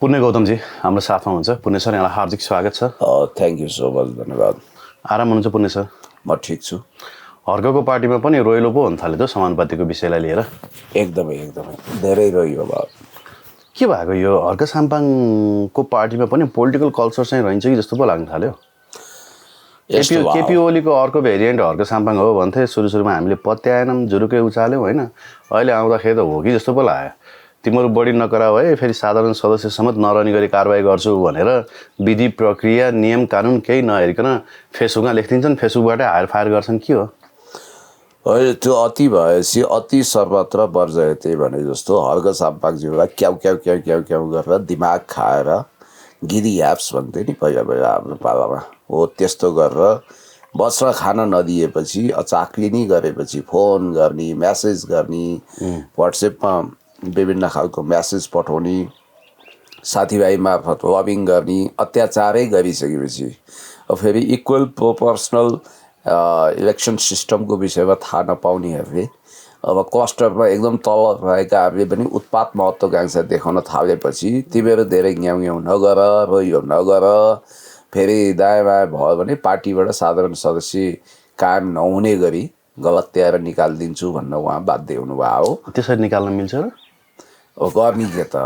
पुण्य गौतमजी हाम्रो साथमा हुनुहुन्छ। पुण्य सर, यहाँलाई हार्दिक स्वागत छ। थ्याङ्क यू सो मच, धन्यवाद। आराम हुनुहुन्छ पुण्य सर? म ठिक छु। हर्कको पार्टीमा पनि रोइलो पो हुन थाल्यो त समानुपातिको विषयलाई लिएर। एकदमै एकदमै धेरै रह्यो। अब के भएको यो हर्क साम्पाङको पार्टीमा पनि पोलिटिकल कल्चर चाहिँ रहन्छ कि जस्तो पो लाग्न थाल्यो। केपी ओलीको अर्को भेरिएन्ट हर्क साम्पाङ हो भन्थे। सुरुमा हामीले पत्याएनौँ, जुरुकै उचाल्यौँ होइन। अहिले आउँदाखेरि त हो कि जस्तो पो लाग्यो। तिमीहरू बढी नकराऊ है, फेरि साधारण सदस्य समेत नरहने गरी कारवाही गर्छु भनेर विधि प्रक्रिया नियम कानुन केही नहेरिकन फेसबुकमा लेखिदिन्छन्, फेसबुकबाटै हायर फायर गर्छन्। के हो अहिले त्यो अति भएपछि अति सर्वत्र वर्जयते भने जस्तो हर्क साम्पाङज्यूलाई क्याउ क्याउ क्याउ क्याउ क्याउ गरेर दिमाग खाएर गिरी एप्स भन्थे नि पहिला पहिला हाम्रो पालामा, हो त्यस्तो गरेर बस्न खान नदिएपछि चाक्लिनी गरेपछि फोन गर्ने, म्यासेज गर्ने, वाट्सएपमा विभिन्न खालको म्यासेज पठाउने, साथीभाइ मार्फत लबिङ गर्ने, अत्याचारै गरिसकेपछि अब फेरि इक्वल प्रोपोर्सनल इलेक्सन सिस्टमको विषयमा थाहा नपाउनेहरूले अब क्लस्टरमा एकदम तल रहेकाहरूले पनि उत्पात महत्त्वाकांक्षा देखाउन थालेपछि तिमीहरू धेरै ङ्याउ ङ्याउ नगर, रोइयो नगर, फेरि दायाँ बायाँ भयो भने पार्टीबाट साधारण सदस्य कायम नहुने गरी गलत्याएर निकालिदिन्छु भन्न उहाँ बाध्य हुनुभयो हो। त्यसरी निकाल्न मिल्छ र? अब गर्ने त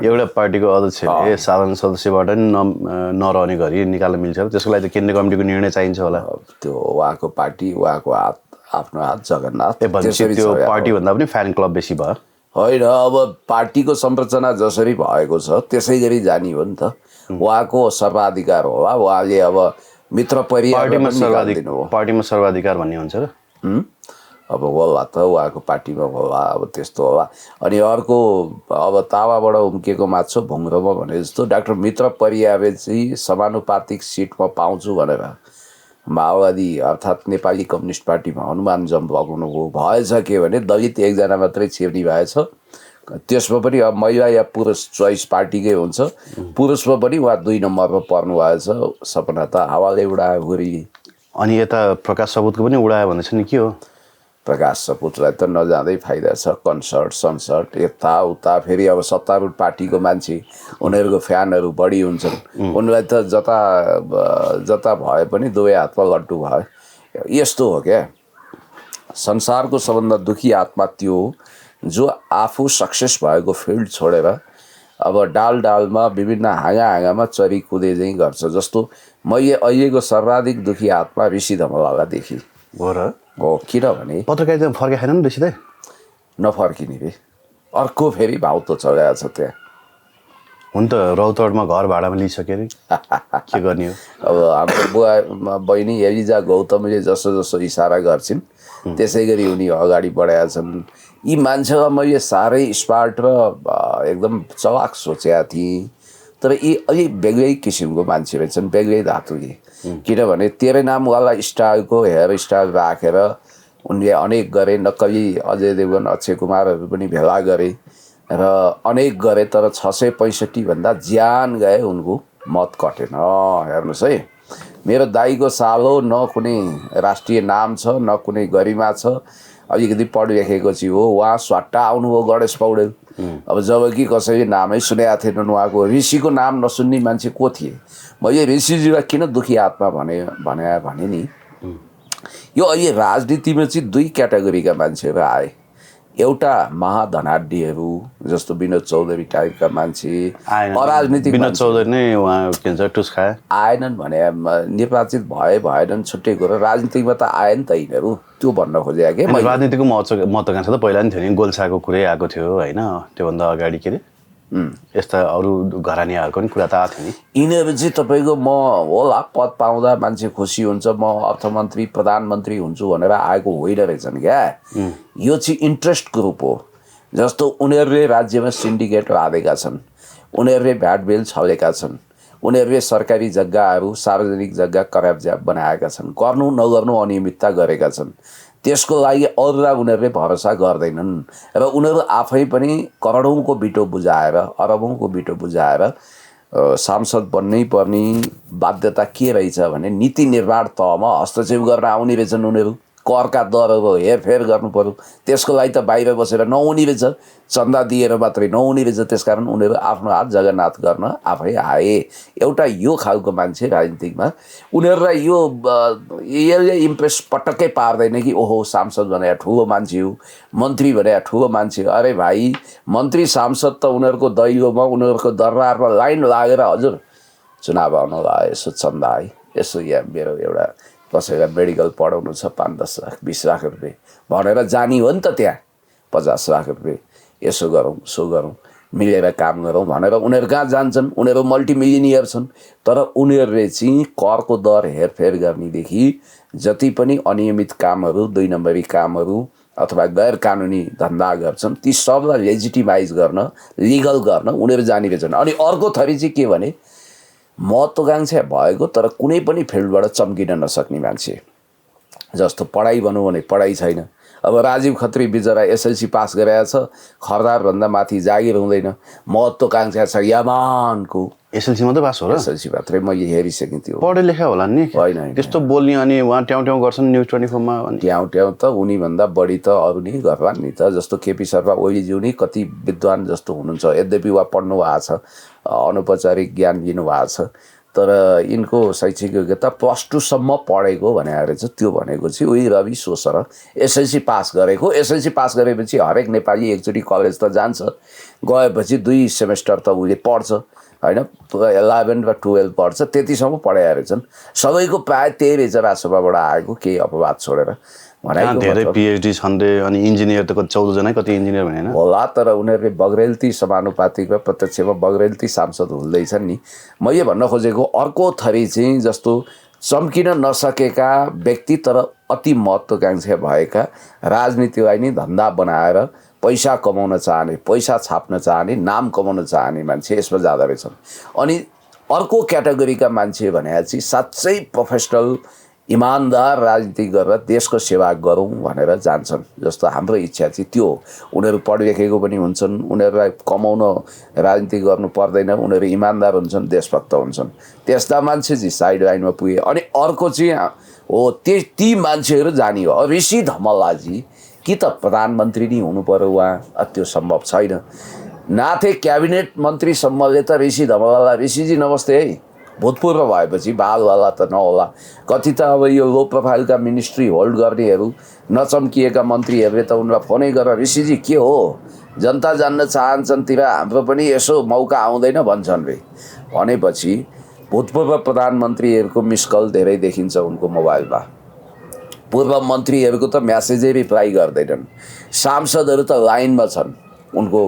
एउटा पार्टीको अध्यक्षले साधारण सदस्यबाट नरहने गरी निकाल्न मिल्छ र? त्यसको लागि त केन्द्रीय कमिटीको निर्णय चाहिन्छ होला। त्यो उहाँको पार्टी, उहाँको हात, आफ्नो हात जगन्नाथ। त्यो पार्टी भन्दा पनि फ्यान क्लब बेसी भयो होइन। अब पार्टीको संरचना जसरी भएको छ त्यसै गरी जाने हो नि त। उहाँको सर्वाधिकार होला। उहाँले अब मित्र पार्टीमा सर्वाधिकार भन्ने हुन्छ र? अब होला त उहाँको पार्टीमा होला, अब त्यस्तो होला। अनि अर्को अब तावाबाट उम्केको माछो भुङ्ग्रोमा भने जस्तो डाक्टर मित्र परियारले चाहिँ समानुपातिक सिटमा पाउँछु भनेर माओवादी अर्थात् नेपाली कम्युनिस्ट पार्टीमा हनुमान जम्प लगाउनुभयो। भएछ के भने दलित एकजना मात्रै छेर्नी भएछ। त्यसमा पनि अब महिला या पुरुष चोइस पार्टीकै हुन्छ। पुरुषमा पनि उहाँ 2 नम्बरमा पर्नु भएछ। सपना त हावाले उडायो भुरी। अनि यता प्रकाश सपुतको पनि उडायो भनेछ नि, के हो? प्रकाश सपुतलाई त नजाँदै फाइदा छ। कन्सर्ट सन्सर्ट यताउता, फेरि अब सत्तारूढ पार्टीको मान्छे, उनीहरूको फ्यानहरू बढी हुन्छन्। उनीलाई त जता जता भए पनि दुवै हातमा लड्डु भयो। यस्तो हो क्या, संसारको सबभन्दा दुखी आत्मा त्यो हो जो आफू सक्सेस भएको फिल्ड छोडेर अब डाल डालमा विभिन्न हाँगामा चरी कुदे चाहिँ गर्छ। जस्तो मैले अहिलेको सर्वाधिक दुखी आत्मा ऋषि धमलालाई देखेँ हो। किनभने पत्रकारिता फर्काएन ऋषि त? नफर्किने रे, अर्को फेरि भाउ त चलाएको छ त्यहाँ। हुन त रौतहटमा घर भाडामा लिइसक्यो अरे, के गर्ने हो? अब हाम्रो बुवा बहिनी एलिजा गौतमले जसो जसो इसारा गर्छिन् त्यसै गरी उनी अगाडि बढाएका छन्। यी मान्छेलाई मैले साह्रै स्मार्ट र एकदम चलाक सोचेका थिएँ, तर यी अलिक बेग्लै किसिमको मान्छे रहेछन्, बेग्लै धातुले। किनभने तेरे नामवाला स्टाइलको हेयर स्टाइल राखेर उनले अनेक गरे। नक्कली अजय देवगन, अक्षय कुमारहरू पनि भेला गरे र अनेक गरे, तर 665 भन्दा ज्यान गए, उनको मत कटेन। हेर्नुहोस् है, मेरो दाईको सालो न कुनै राष्ट्रिय नाम छ न कुनै गरिमा छ। अलिकति पढ लेखेको चाहिँ हो। उहाँ स्वाट्टा आउनुभयो गणेश पौडेल। अब जबकि कसैले नामै सुनेका थिएनन् उहाँको। ऋषिको नाम नसुन्ने मान्छे को थिए? मैले ऋषिजीलाई किन दुखी आत्मा भने नि, यो अहिले राजनीतिमा चाहिँ 2 क्याटेगोरीका मान्छेहरू आए। एउटा महाधनाढ्यहरू जस्तो विनोद चौधरी टाइपका मान्छे, अराजनीतिक। विनोद चौधरी नै उहाँ के भन्छ टुस खाए, आएनन् भने निर्वाचित भएनन् छुट्टै कुरो। राजनीतिमा त आए नि त यिनीहरू, त्यो भन्न खोजेको के। राजनीतिको महत्त्वाकांक्षा त पहिला नि थियो नि, गोल्साको कुरै आएको थियो होइन, त्योभन्दा अगाडि के अरे यस्ता अरू घरानीहरूको पनि कुरा त आएको थियो नि। यिनीहरू चाहिँ तपाईँको म होला पद पाउँदा मान्छे खुसी हुन्छ, म अर्थमन्त्री प्रधानमन्त्री हुन्छु भनेर आएको होइन रहेछन् क्या। यो चाहिँ इन्ट्रेस्ट ग्रुप हो। जस्तो उनीहरूले राज्यमा सिन्डिकेट लादेका छन्, उनीहरूले भ्याट बिल छलेका छन्, उनीहरूले सरकारी जग्गाहरू, सार्वजनिक जग्गा कराबजाब बनाएका छन्, गर्नु नगर्नु अनियमितता गरेका छन्। त्यसको लागि अरूलाई उनीहरूले भरोसा गर्दैनन् र उनीहरू आफै पनि करोडौँको बिटो बुझाएर, अरबौँको बिटो बुझाएर सांसद बन्नै पर्ने बाध्यता के रहेछ भने नीति निर्माण तहमा हस्तक्षेप गर्न आउने रहेछन् उनीहरू। करका दरहरू हेरफेर गर्नु पर्यो, त्यसको लागि त बाहिर बसेर नहुने रहेछ, चन्दा दिएर मात्रै नहुने रहेछ। त्यसकारण उनीहरू आफ्नो हात जगन्नाथ गर्न आफै आए। एउटा यो खालको मान्छे राजनीतिकमा, उनीहरूलाई यसले इम्प्रेस पटक्कै पार्दैन कि ओहो सांसद भनेर ठुलो मान्छे हो, मन्त्री भनेर ठुलो मान्छे। अरे भाइ, मन्त्री सांसद त उनीहरूको दैलोमा, उनीहरूको दरबारमा लाइन लागेर हजुर चुनाव आउन लाग्यो। यसो चन्दा है, यसो यहाँ मेरो एउटा कसैलाई मेडिकल पढाउनु छ 5-10 लाख 20 लाख रुपियाँ भनेर जाने हो नि त, त्यहाँ 50 लाख रुपियाँ यसो गरौँ सो गरौँ मिलेर काम गरौँ भनेर उनीहरू कहाँ जान्छन्। उनीहरू मल्टिमिलियनियर छन्, तर उनीहरूले चाहिँ करको दर हेरफेर गर्नेदेखि जति पनि अनियमित कामहरू, 2 नम्बरी कामहरू अथवा गैर कानुनी धन्दा गर्छन्, ती सबलाई लेजिटिमाइज गर्न, लिगल गर्न उनीहरू जाने रहेछन्। अनि अर्को थरी चाहिँ के भने, महत्त्वाकांक्षा भएको तर कुनै पनि फिल्डबाट चम्किन नसक्ने मान्छे। जस्तो पढाइ भनौँ भने पढाइ छैन। अब राजीव खत्री बिचरा एसएलसी पास गरेका छ, खरदारभन्दा माथि जागिर हुँदैन, महत्त्वाकांक्षा छ यामानको। एसएलसी मात्रै पास हो र? एसएलसी मात्रै, मैले हेरिसकेँ त्यो। पढे लेखा होला नि? होइन त्यस्तो बोल्ने अनि उहाँ ट्याउ ट्याउ गर्छन् न्युज 24मा। ट्याउ त उनीभन्दा बढी त अरू नै गर्ला नि त। जस्तो केपी शर्मा ओलीज्यू नै कति विद्वान जस्तो हुनुहुन्छ, यद्यपि उहाँ पढ्नु भएको छ, अनौपचारिक ज्ञान लिनुभएको छ, तर यिनको शैक्षिक योग्यता +2 सम्म पढेको भने रहेछ। त्यो भनेको चाहिँ उही रवि सोसर एसएलसी पास गरेको। एसएलसी पास गरेपछि हरेक नेपाली एकचोटि कलेज त जान्छ, गएपछि 2 सेमेस्टर त उसले पढ्छ होइन, 11 र 12 पढ्छ, त्यतिसम्म पढाएका रहेछन्। सबैको प्रायः त्यही रहेछ राजसभाबाट आएको, केही अपवाद छोडेर। धेरै पिएचडी छन् रे, अनि इन्जिनियर त 14 जना कति इन्जिनियर भने होला, तर उनीहरूले बग्रेलती समानुपातिक र प्रत्यक्षमा बग्रेलती सांसद हुँदैछन् नि। मैले भन्न खोजेको अर्को थरी चाहिँ जस्तो चम्किन नसकेका व्यक्ति तर अति महत्त्वाकांक्षा भएका, राजनीतिलाई नै धन्दा बनाएर पैसा कमाउन चाहने, पैसा छाप्न चाहने, नाम कमाउन चाहने मान्छे यसमा जाँदो रहेछन्। अनि अर्को क्याटेगोरीका मान्छे भने चाहिँ साँच्चै प्रोफेसनल इमान्दार राजनीति गरेर देशको सेवा गरौँ भनेर जान्छन्। जस्तो हाम्रो इच्छा चाहिँ त्यो हो। उनीहरू पढलेखेको पनि हुन्छन्, उनीहरूलाई कमाउन राजनीति गर्नु पर्दैन, उनीहरू इमान्दार हुन्छन्, देशभक्त हुन्छन्। त्यस्ता मान्छे चाहिँ साइड लाइनमा पुगे। अनि अर्को चाहिँ हो ती मान्छेहरू जाने हो। ऋषि धमलाजी कि त प्रधानमन्त्री नै हुनु पर्यो उहाँ, त्यो सम्भव छैन। नाथे क्याबिनेट मन्त्रीसम्मले त ऋषि धमलालाई ऋषिजी नमस्ते है भूतपूर्व भएपछि बालवाला त नहोला। कति त अब यो लो प्रोफाइलका मिनिस्ट्री होल्ड गर्नेहरू, नचम्किएका मन्त्रीहरूले त उनीलाई फोनै गरेर ऋषिजी के हो, जनता जान्न चाहन्छन् तिर हाम्रो पनि यसो मौका आउँदैन भन्छन् रे। भनेपछि भूतपूर्व प्रधानमन्त्रीहरूको मिस कल धेरै देखिन्छ उनको मोबाइलमा, पूर्व मन्त्रीहरूको त म्यासेजै रिप्लाई गर्दैनन्, सांसदहरू त लाइनमा छन् उनको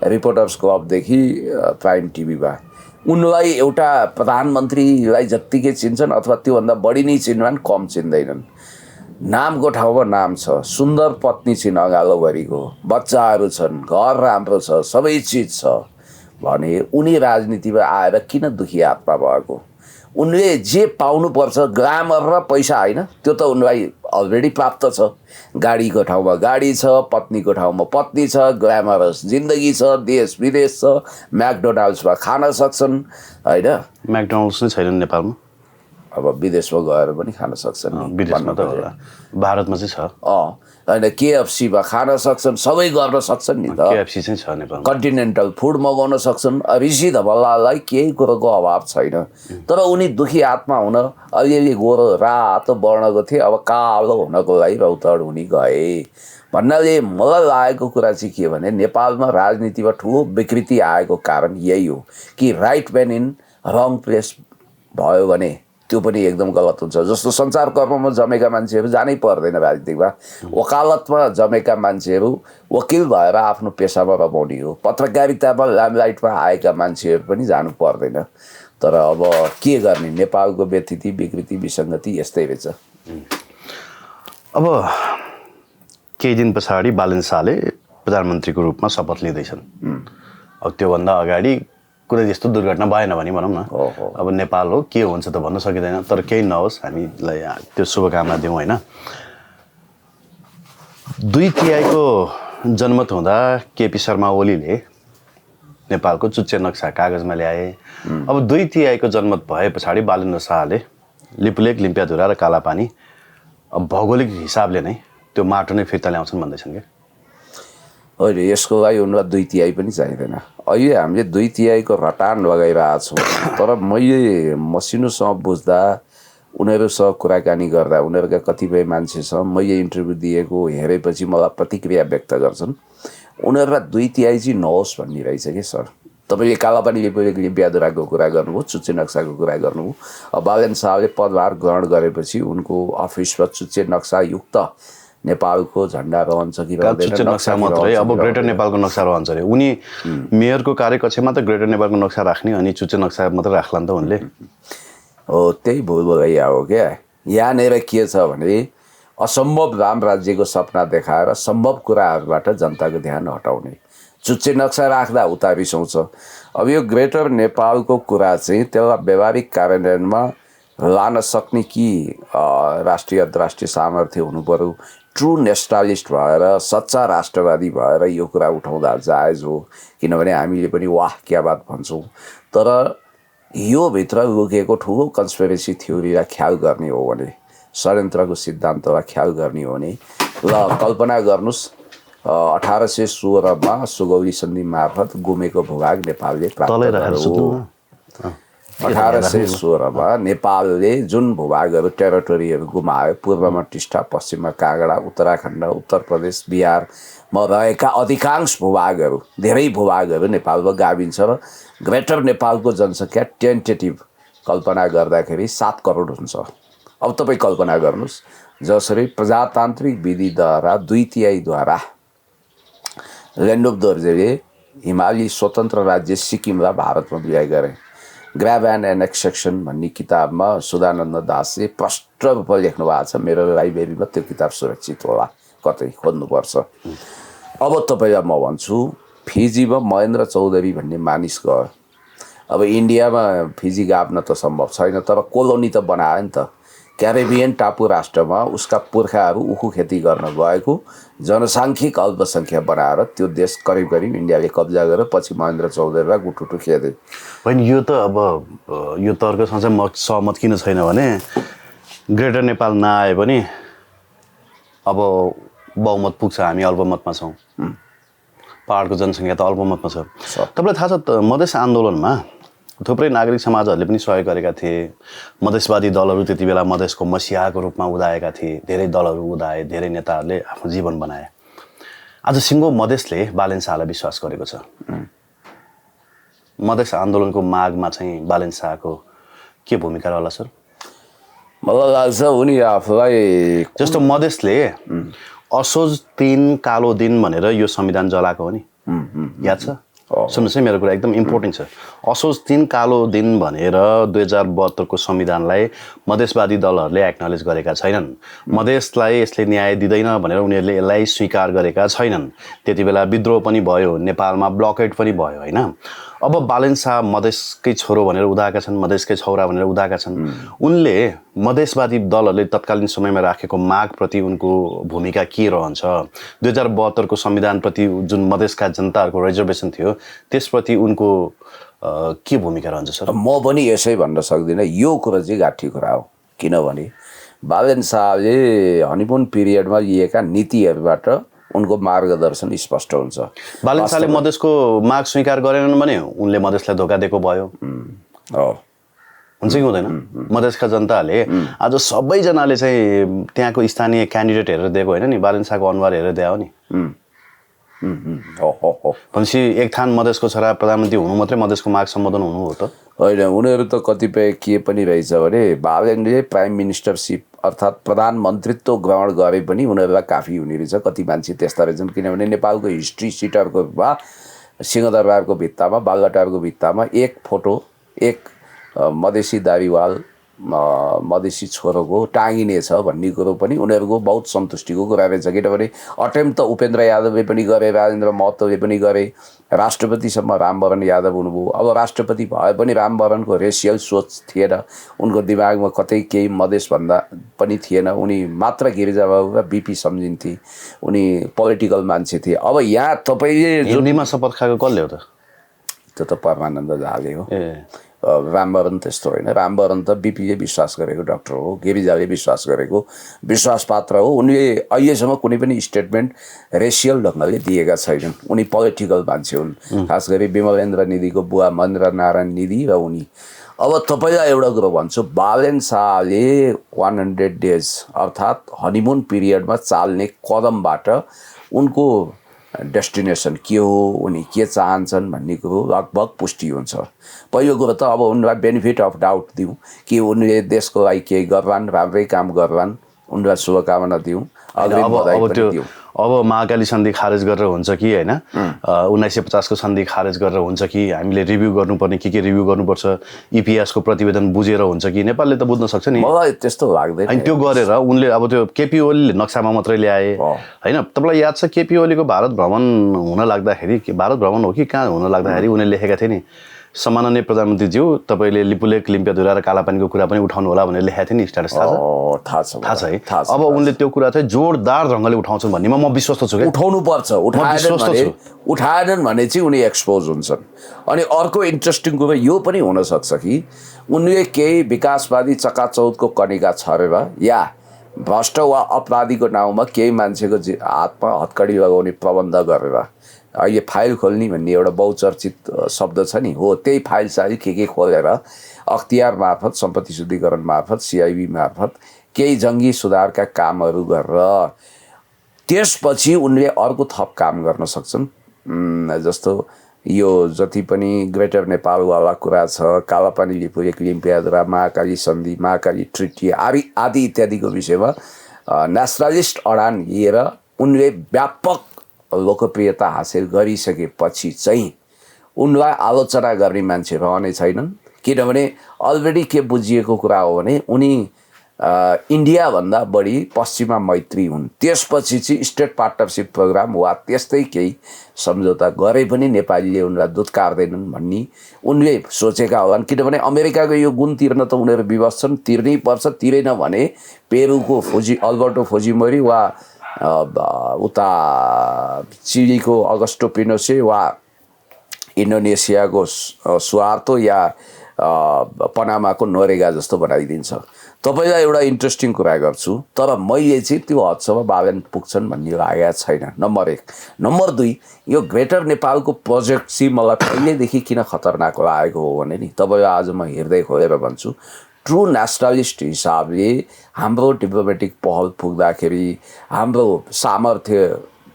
रिपोर्टर्स क्लबदेखि प्राइम टिभीमा। उनलाई एउटा प्रधानमन्त्रीलाई जत्तिकै चिन्छन् अथवा त्योभन्दा बढी नै चिन्छन्, कम चिन्दैनन्। नामको ठाउँमा नाम छ, सुन्दर पत्नी छिन् अगालोभरिको, बच्चाहरू छन्, घर राम्रो छ, सबै चिज छ भने उनी राजनीतिमा आएर किन दुखी आत्मा भएको? उनले जे पाउनुपर्छ ग्ल्यामर र पैसा होइन, त्यो त उनलाई अलरेडी प्राप्त छ। गाडीको ठाउँमा गाडी छ, पत्नीको ठाउँमा पत्नी छ, ग्ल्यामरस जिन्दगी छ, देश विदेश छ, म्याकडोनाल्ड्समा खान सक्छन् होइन। म्याकडोनाल्ड्स नै छैन नेपालमा, अब विदेशमा गएर पनि खान सक्छन्। विदेशमा त होला, भारतमा चाहिँ छ। होइन, केएफसीमा खान सक्छन्, सबै गर्न सक्छन् नि त। केएफसी चाहिँ छ नेपालमा, कन्टिनेन्टल फुड मगाउन सक्छन्। ऋषि धमलालाई केही कुरोको अभाव छैन, तर उनी दुखी आत्मा हुन अलिअलि गोरो रातो वर्णको थिए, अब कालो हुनको लागि रौतड हुने गए। भन्नाले मलाई लागेको कुरा चाहिँ के भने, नेपालमा राजनीतिमा ठुलो विकृति आएको कारण यही हो कि right man in wrong place भयो भने त्यो पनि एकदम गलत हुन्छ। जस्तो सञ्चारकर्ममा जमेका मान्छेहरू जानै पर्दैन राजनीतिमा, वकालतमा जमेका मान्छेहरू वकिल भएर आफ्नो पेसामा रमाउने हो, पत्रकारितामा लाइमलाइटमा आएका मान्छेहरू पनि जानु पर्दैन। तर अब के गर्ने, नेपालको व्यथिति विकृति विसङ्गति यस्तै रहेछ। अब केही दिन पछाडि बालन शाहले प्रधानमन्त्रीको रूपमा शपथ लिँदैछन्। अब त्योभन्दा अगाडि कुनै त्यस्तो दुर्घटना भएन भने भनौँ न, अब नेपाल हो के हुन्छ त भन्न सकिँदैन, तर केही नहोस्, हामीलाई त्यो शुभकामना दिउँ होइन। 2/3 जनमत हुँदा केपी शर्मा ओलीले नेपालको चुच्चे नक्सा कागजमा ल्याए। अब 2/3 जनमत भए पछाडि बालेन्द्र शाहले लिपुलेक, लिम्पियाधुरा र कालापानी अब भौगोलिक हिसाबले नै त्यो माटो नै फिर्ता ल्याउँछन् भन्दैछन् कि अहिले यसको लागि उनीहरूलाई 2/3 पनि चाहिँदैन। अहिले हामीले 2/3 रटान लगाइरहेको छौँ। तर मैले मसिनोसँग बुझ्दा उनीहरूसँग कुराकानी गर्दा उनीहरूका कतिपय मान्छेसँग मैले इन्टरभ्यू दिएको हेरेपछि मलाई प्रतिक्रिया व्यक्त गर्छन्। उनीहरूलाई 2/3 चाहिँ नहोस् भन्ने रहेछ कि सर। तपाईँले कालापानीले पहिले ब्यादुराको कुरा गर्नुभयो, चुच्चे नक्साको कुरा गर्नुभयो। अब बालेन शाहले पदभार ग्रहण गरेपछि उनको अफिसमा चुच्चे नक्सायुक्त नेपालको झन्डा रहन्छ कि चुच्चे नक्सा मात्रै, अब ग्रेटर नेपालको नक्सा रहन्छ अरे। उनी मेयरको कार्यकक्षमा त ग्रेटर नेपालको नक्सा राख्ने अनि चुच्चे नक्सा मात्रै राख्ला नि त उनले। हो, त्यही भुल भइया हो क्या। यहाँनिर के छ भने असम्भव राम राज्यको सपना देखाएर सम्भव कुराहरूबाट जनताको ध्यान हटाउने। चुच्चे नक्सा राख्दा उता रिसाउँछ। अब यो ग्रेटर नेपालको कुरा चाहिँ त्यसलाई व्यावहारिक कार्यान्वयनमा लान सक्ने कि राष्ट्रिय अन्तर्राष्ट्रिय सामर्थ्य हुनु पर्यो। ट्रु नेसनलिस्ट भएर सच्चा राष्ट्रवादी भएर यो कुरा उठाउँदा जायज हो, किनभने हामीले पनि वाह क्या बात भन्छौँ। तर यो भित्र लुकेको ठुलो कन्स्पिरेसी थ्योरीलाई ख्याल गर्ने हो भने, षड्यन्त्रको सिद्धान्तलाई ख्याल गर्ने हो भने, ल कल्पना गर्नुहोस् 1816 सुगौली सन्धि मार्फत गुमेको भूभाग नेपालले प्राप्त गर्यो। 1816 नेपालले जुन भूभागहरू टेरिटोरीहरू गुमायो, पूर्वमा टिस्टा, पश्चिममा काँगडा, उत्तराखण्ड, उत्तर प्रदेश, बिहारमा रहेका अधिकांश भूभागहरू, धेरै भूभागहरू नेपालमा गाभिन्छ र ग्रेटर नेपालको जनसङ्ख्या टेन्टेटिभ कल्पना गर्दाखेरि 7 करोड हुन्छ। अब तपाईँ कल्पना गर्नुहोस्, जसरी प्रजातान्त्रिक विधिद्वारा 2/3 ल्यान्ड अफ दोर्जेले हिमाली स्वतन्त्र राज्य सिक्किमलाई भारतमा विलय गरे। ग्राब एन्ड एनेक्सेसन भन्ने किताबमा सुधानन्द दासले प्रष्ट रूपमा लेख्नु भएको छ। मेरो लाइब्रेरीमा त्यो किताब सुरक्षित होला, कतै खोज्नुपर्छ। अब तपाईँलाई म भन्छु, फिजीमा महेन्द्र चौधरी भन्ने मानिस गयो। अब इन्डियामा फिजी गाप्न त सम्भव छैन, तर कोलोनी त बनायो नि त। क्यारेबियन टापु राष्ट्रमा उसका पुर्खाहरू उखु खेती गर्न गएको जनसाङ्ख्यिक अल्पसङ्ख्या बनाएर त्यो देश करिब करिब इन्डियाले कब्जा गरेर पछि महेन्द्र चौधरीलाई गुटुटु खेदे। होइन, यो त अब यो तर्कसँग चाहिँ म सहमत किन छैन भने ग्रेटर नेपाल नआए पनि अब बहुमत पुग्छ, हामी अल्पमतमा छौँ। पहाडको जनसङ्ख्या त अल्पमतमा छ। तपाईँलाई थाहा छ मधेस आन्दोलनमा थुप्रै नागरिक समाजहरूले पनि सहयोग गरेका थिए। मधेसवादी दलहरू त्यति बेला मधेसको मसिहाको रूपमा उदाएका थिए। धेरै दलहरू उदाए, धेरै नेताहरूले आफ्नो जीवन बनाए। आज सिङ्गो मधेसले बालेन शाहलाई विश्वास गरेको छ। मधेस आन्दोलनको मागमा चाहिँ बालेन शाहको के भूमिका रहला सर? मलाई लाग्छ उनी आफूलाई, जस्तो मधेसले असोज 3 कालो दिन भनेर यो संविधान जलाएको हो नि, याद छ? सुन्नुहोस् है, मेरो कुरा एकदम इम्पोर्टेन्ट छ। असोज 3 कालो दिन भनेर 2072 को संविधानलाई मधेसवादी दलहरूले एक्नोलेज गरेका छैनन्। मधेसलाई यसले न्याय दिँदैन भनेर उनीहरूले यसलाई स्वीकार गरेका छैनन्। त्यति बेला विद्रोह पनि भयो, नेपालमा ब्लकेड पनि भयो, होइन? अब बालेन शाह मधेसकै छोरो भनेर उदाएका छन्, मधेसकै छोरा भनेर उदाएका छन्। उनले मधेसवादी दलहरूले तत्कालीन समयमा राखेको मागप्रति उनको भूमिका के रहन्छ? 2072 को संविधानप्रति जुन मधेसका जनताहरूको रिजर्भेसन थियो त्यसप्रति उनको के भूमिका रहन्छ सर? म पनि यसै भन्न सक्दिनँ। यो कुरा चाहिँ गाठी कुरा हो, किनभने बालेन शाहले हनीमुन पिरियडमा लिएका नीतिहरूबाट उनको मार्गदर्शन स्पष्ट हुन्छ। बालेन शाहले मधेसको माग स्वीकार गरेनन् भने उनले मधेसलाई धोका दिएको भयो, हुन्छ कि हुँदैन? मधेसका जनताले आज सबैजनाले चाहिँ त्यहाँको स्थानीय क्यान्डिडेट हेरेर दिएको होइन नि, बालेन शाहको अनुहार हेरेर दिएको नि। भनेपछि एक थान मधेसको छोरा प्रधानमन्त्री हुनु मात्रै मधेसको माग सम्बोधन हुनु हो त? होइन, उनीहरू त कतिपय के पनि रहेछ भने बालेनले प्राइम मिनिस्टरसिप अर्थात् प्रधानमन्त्रीत्व ग्रहण गरे पनि उनीहरूलाई काफी हुने रहेछ। कति मान्छे त्यस्ता रहेछन्, किनभने नेपालको हिस्ट्री सिटरको वा सिंहदरबारको भित्तामा, बालघटारको भित्तामा एक फोटो, एक मधेसी दारीवाल मधेसी छोरोको टाँगिने छ भन्ने कुरो पनि उनीहरूको बहुत सन्तुष्टिको कुरा रहेछ। किनभने अटेम्प त उपेन्द्र यादवले पनि गरे, राजेन्द्र महतोले पनि गरे, राष्ट्रपतिसम्म रामवरण यादव हुनुभयो। अब राष्ट्रपति भए पनि रामवरणको रेसियल सोच थिएन, उनको दिमागमा कतै केही मधेसभन्दा पनि थिएन। उनी मात्र गिरिजाबाबु र बिपी सम्झिन्थे, उनी पोलिटिकल मान्छे थिए। अब यहाँ तपाईँले हिन्दीमा शपथ खाएको कसले हो त? त्यो त परमानन्द झाले हो। रामवरण त्यस्तो होइन। रामवरण त बिपीले विश्वास गरेको डक्टर हो, गिरिजाले विश्वास गरेको विश्वासपात्र हो। उनले अहिलेसम्म कुनै पनि स्टेटमेन्ट रेसियल ढङ्गले दिएका छैनन्। उनी पोलिटिकल मान्छे हुन्, खास गरी विमलेन्द्र निधिको बुवा महेन्द्र नारायण निधि र उनी। अब तपाईँलाई एउटा कुरो भन्छु, बालेन शाहले 100 डेज अर्थात् हनिमुन पिरियडमा चाल्ने कदमबाट उनको डेस्टिनेसन के हो, उनी के चाहन्छन् भन्ने कुरो लगभग पुष्टि हुन्छ। पहिलो कुरो त अब उनलाई बेनिफिट अफ डाउट दिउँ कि उनले देशको लागि केही गर्लान्, राम्रै काम गर्लान्, उनलाई शुभकामना दिउँ, अग्रिम बधाई पनि दिउँ। अब महाकाली सन्धि खारेज गरेर हुन्छ कि होइन, 1950 को सन्धि खारेज गरेर हुन्छ कि, हामीले रिभ्यू गर्नुपर्ने के रिभ्यू गर्नुपर्छ, इपिएसको प्रतिवेदन बुझेर हुन्छ कि, नेपालले त बुझ्न सक्छ नि। मलाई त्यस्तो लाग्दैन। अनि त्यो गरेर उनले अब त्यो केपी ओलीले नक्सामा मात्रै ल्याए होइन। तपाईँलाई याद छ केपी ओलीको भारत भ्रमण हुन लाग्दाखेरि, भारत भ्रमण हो कि कहाँ हुन लाग्दाखेरि उनले लेखेका थिए नि, सम्माननीय प्रधानमन्त्रीज्यू तपाईँले लिपुलेक लिम्पियाधुरा र कालापानीको कुरा पनि उठाउनु होला भनेर लेखेको थिएँ नि स्ट्याटस। थाहा छ है। अब उनले त्यो कुरा चाहिँ जोरदार ढङ्गले उठाउँछन् भन्नेमा म विश्वस्त छु। उठाउनु पर्छ, उठाएनन् भने चाहिँ उनी एक्सपोज हुन्छन्। अनि अर्को इन्ट्रेस्टिङ कुरो यो पनि हुनसक्छ कि उनले केही विकासवादी चकाचौधको कनिका छरेर या भ्रष्ट वा अपराधीको नाउँमा केही मान्छेको हातमा हतकडी लगाउने प्रबन्ध गरेर, अहिले फाइल खोल्ने भन्ने एउटा बहुचर्चित शब्द छ नि, हो त्यही फाइल साइल के खोलेर अख्तियार मार्फत, सम्पत्ति शुद्धिकरण मार्फत, सिआइबी मार्फत केही जङ्गी सुधारका कामहरू गरेर त्यसपछि उनले अर्को थप काम गर्न सक्छन्। जस्तो यो जति पनि ग्रेटर नेपालवाला कुरा छ, कालापानी लिपुलेक लिम्पियाधुरा, महाकाली सन्धि, महाकाली ट्रिटी आदि इत्यादिको विषयमा नेसनलिस्ट अडान लिएर उनले व्यापक लोकप्रियता हासिल गरिसकेपछि चाहिँ उनलाई आलोचना गर्ने मान्छे रहने छैनन्। किनभने अलरेडी के बुझिएको कुरा हो भने उनी इन्डियाभन्दा बढी पश्चिमा मैत्री हुन्। त्यसपछि चाहिँ स्टेट पार्टनरसिप प्रोग्राम वा त्यस्तै केही सम्झौता गरे पनि नेपालीले उनलाई दुत्कार्दैनन् भन्ने उनले सोचेका होलान्। किनभने अमेरिकाको यो गुण तिर्न त उनीहरू विवश छन्, तिर्नै पर्छ। तिरेन भने पेरुको अल्बर्टो फुजिमोरी वा उता चिलीको अगस्टो पिनोसे वा इन्डोनेसियाको सुहार्तो या पनामाको नोरेगा जस्तो बनाइदिन्छ। तपाईँलाई एउटा इन्ट्रेस्टिङ कुरा गर्छु, तर मैले चाहिँ त्यो हदसम्म बालेन पुग्छन् भन्ने लागेको छैन, नम्बर 1। नम्बर 2, यो ग्रेटर नेपालको प्रोजेक्ट चाहिँ मलाई पहिल्यैदेखि किन खतरनाक लागेको हो भने नि, तपाईँलाई आज म हृदय खोलेर भन्छु, ट्रु नेसनलिस्ट हिसाबले हाम्रो डिप्लोमेटिक पहल पुग्दाखेरि, हाम्रो सामर्थ्य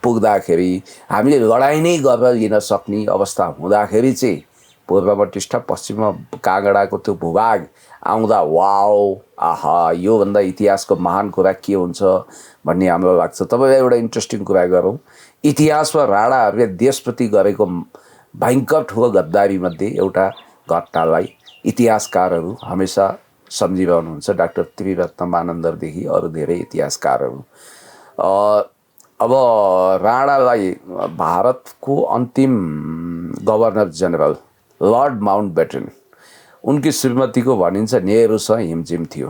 पुग्दाखेरि, हामीले लडाइँ नै गरेर लिन सक्ने अवस्था हुँदाखेरि चाहिँ पूर्वमा टिस्टा पश्चिममा काँगडाको त्यो भूभाग आउँदा वाओ आहा योभन्दा इतिहासको महान कुरा के हुन्छ भन्ने हामीलाई लाग्छ। तपाईँलाई एउटा इन्ट्रेस्टिङ कुरा गरौँ, इतिहासमा राणाहरूले देशप्रति गरेको भयङ्कर ठुलो गद्दारीमध्ये एउटा घटनालाई इतिहासकारहरू हमेसा सम्झिरहनुहुन्छ, डाक्टर त्रिरत्न मानन्दरदेखि अरू धेरै इतिहासकारहरू। अब राणालाई भारतको अन्तिम गभर्नर जेनरल लर्ड माउन्टबेटन, उनकी श्रीमतीको भनिन्छ नेहरूसँग हिमजिम थियो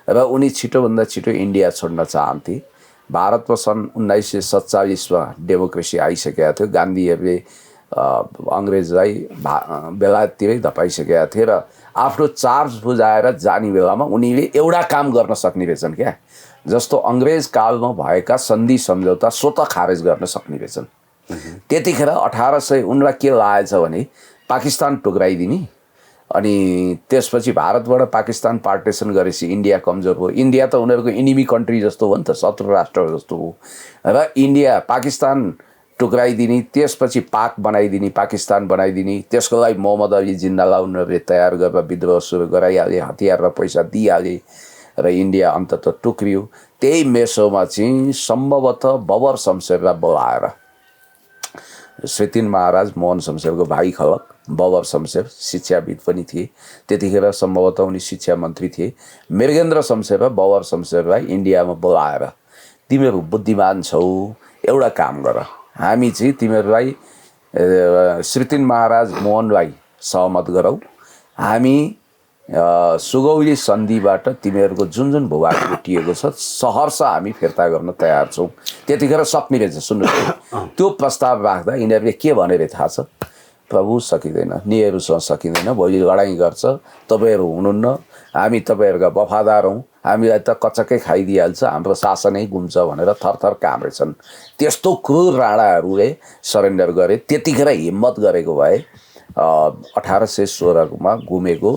र उनी छिटोभन्दा छिटो इन्डिया छोड्न चाहन्थे। भारतमा सन् 1947मा डेमोक्रेसी आइसकेका थियो, गान्धीहरूले अङ्ग्रेजलाई बेलायततिरै धपाइसकेका थिए र आफ्नो चार्ज बुझाएर जाने बेलामा उनीले एउटा काम गर्न सक्ने रहेछन् क्या, जस्तो अङ्ग्रेज कालमा भएका सन्धि सम्झौता स्वतः खारेज गर्न सक्ने रहेछन्। त्यतिखेर 1800 उनलाई के लागेछ भने पाकिस्तान टुक्राइदिने, अनि त्यसपछि भारतबाट पाकिस्तान पार्टिसन गरेपछि इन्डिया कमजोर हो। इन्डिया त उनीहरूको इनिमी कन्ट्री जस्तो हो नि त, शत्रु राष्ट्र जस्तो हो र इन्डिया पाकिस्तान टुक्राइदिने, त्यसपछि पाक बनाइदिने, पाकिस्तान बनाइदिने। त्यसको लागि मोहम्मद अली जिन्नालाई उनीहरूले तयार गरेर विद्रोह सुरु गराइहाले, हतियार र पैसा दिइहाले र इन्डिया अन्ततः टुक्रियो। त्यही मेसोमा चाहिँ सम्भवतः बबर शमशेरलाई बोलाएर, श्रीतिन महाराज मोहन शमशेरको भाइ खलक बबर शमशेर शिक्षाविद पनि थिए, त्यतिखेर सम्भवतः उनी शिक्षा मन्त्री थिए। मृगेन्द्र शमशेर र बबर शमशेरलाई इन्डियामा बोलाएर तिमीहरू बुद्धिमान छौ, एउटा काम गर, हामी चाहिँ तिमीहरूलाई श्रीतिन महाराज मोहनलाई सहमत गरौँ, हामी सुगौली सन्धिबाट तिमीहरूको जुन जुन भूभाग भेटिएको छ सहर्ष हामी फिर्ता गर्न तयार छौँ। त्यतिखेर सक्ने रहेछ। सुन्नुहोस्, त्यो प्रस्ताव राख्दा यिनीहरूले के भने थाहा छ, प्रभु सकिँदैन, नेहरूसँग सकिँदैन, भोलि लडाइँ गर्छ, तपाईँहरू हुनुहुन्न, हामी तपाईँहरूका वफादार हौँ, हामीलाई त कचक्कै खाइदिइहाल्छ, हाम्रो शासनै गुम्छ भनेर थरथर काम्रेछन्। त्यस्तो क्रूर राणाहरूले सरेन्डर गरे। त्यतिखेर हिम्मत गरेको भए 1816मा गुमेको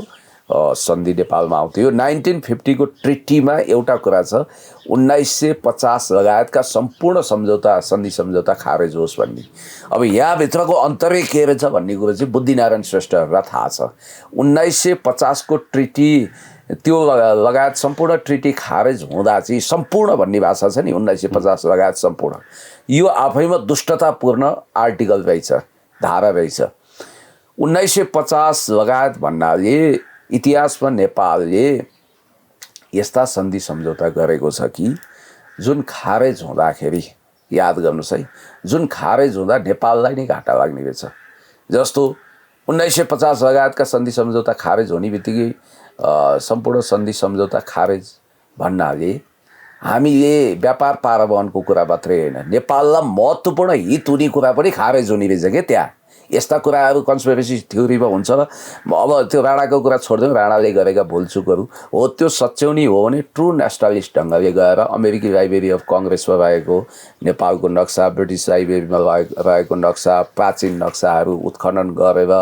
सन्धि नेपालमा आउँथ्यो। 1950 को ट्रिटीमा एउटा कुरा छ, 1950 लगायतका सम्पूर्ण सम्झौता सन्धि सम्झौता खारेज होस् भन्ने। अब यहाँभित्रको अन्तर्य के रहेछ भन्ने कुरो चाहिँ बुद्धिनारायण श्रेष्ठहरूलाई थाहा छ। 1950 को ट्रिटी त्यो लगायत सम्पूर्ण ट्रिटी खारेज हुँदा चाहिँ सम्पूर्ण भन्ने भाषा छ नि, 1950 लगायत सम्पूर्ण, यो आफैमा दुष्टतापूर्ण आर्टिकल रहेछ, धारा रहेछ। 1950 लगायत भन्नाले इतिहासमा नेपालले यस्ता सन्धि सम्झौता गरेको छ कि जुन खारेज हुँदाखेरि, याद गर्नुहोस् है, जुन खारेज हुँदा नेपाललाई नै घाटा लाग्ने रहेछ। जस्तो 1950 लगायतका सन्धि सम्झौता खारेज हुने बित्तिकै सम्पूर्ण सन्धि सम्झौता खारेज भन्नाले हामीले व्यापार पारावहनको कुरा मात्रै होइन, नेपाललाई महत्त्वपूर्ण हित हुने कुरा पनि खारेज हुने रहेछ क्या त्यहाँ। यस्ता कुराहरू कन्स्पिरेसी थ्योरीमा हुन्छ र अब त्यो राणाको कुरा छोडिदिउँ, राणाले गरेका भुलचुकहरू हो त्यो सच्याउने हो भने ट्रु नेसनलिस्ट ढङ्गले गएर अमेरिकी लाइब्रेरी अफ कङ्ग्रेसमा रहेको नेपालको नक्सा, ब्रिटिस लाइब्रेरीमा रहेको नक्सा, प्राचीन नक्साहरू उत्खनन गरेर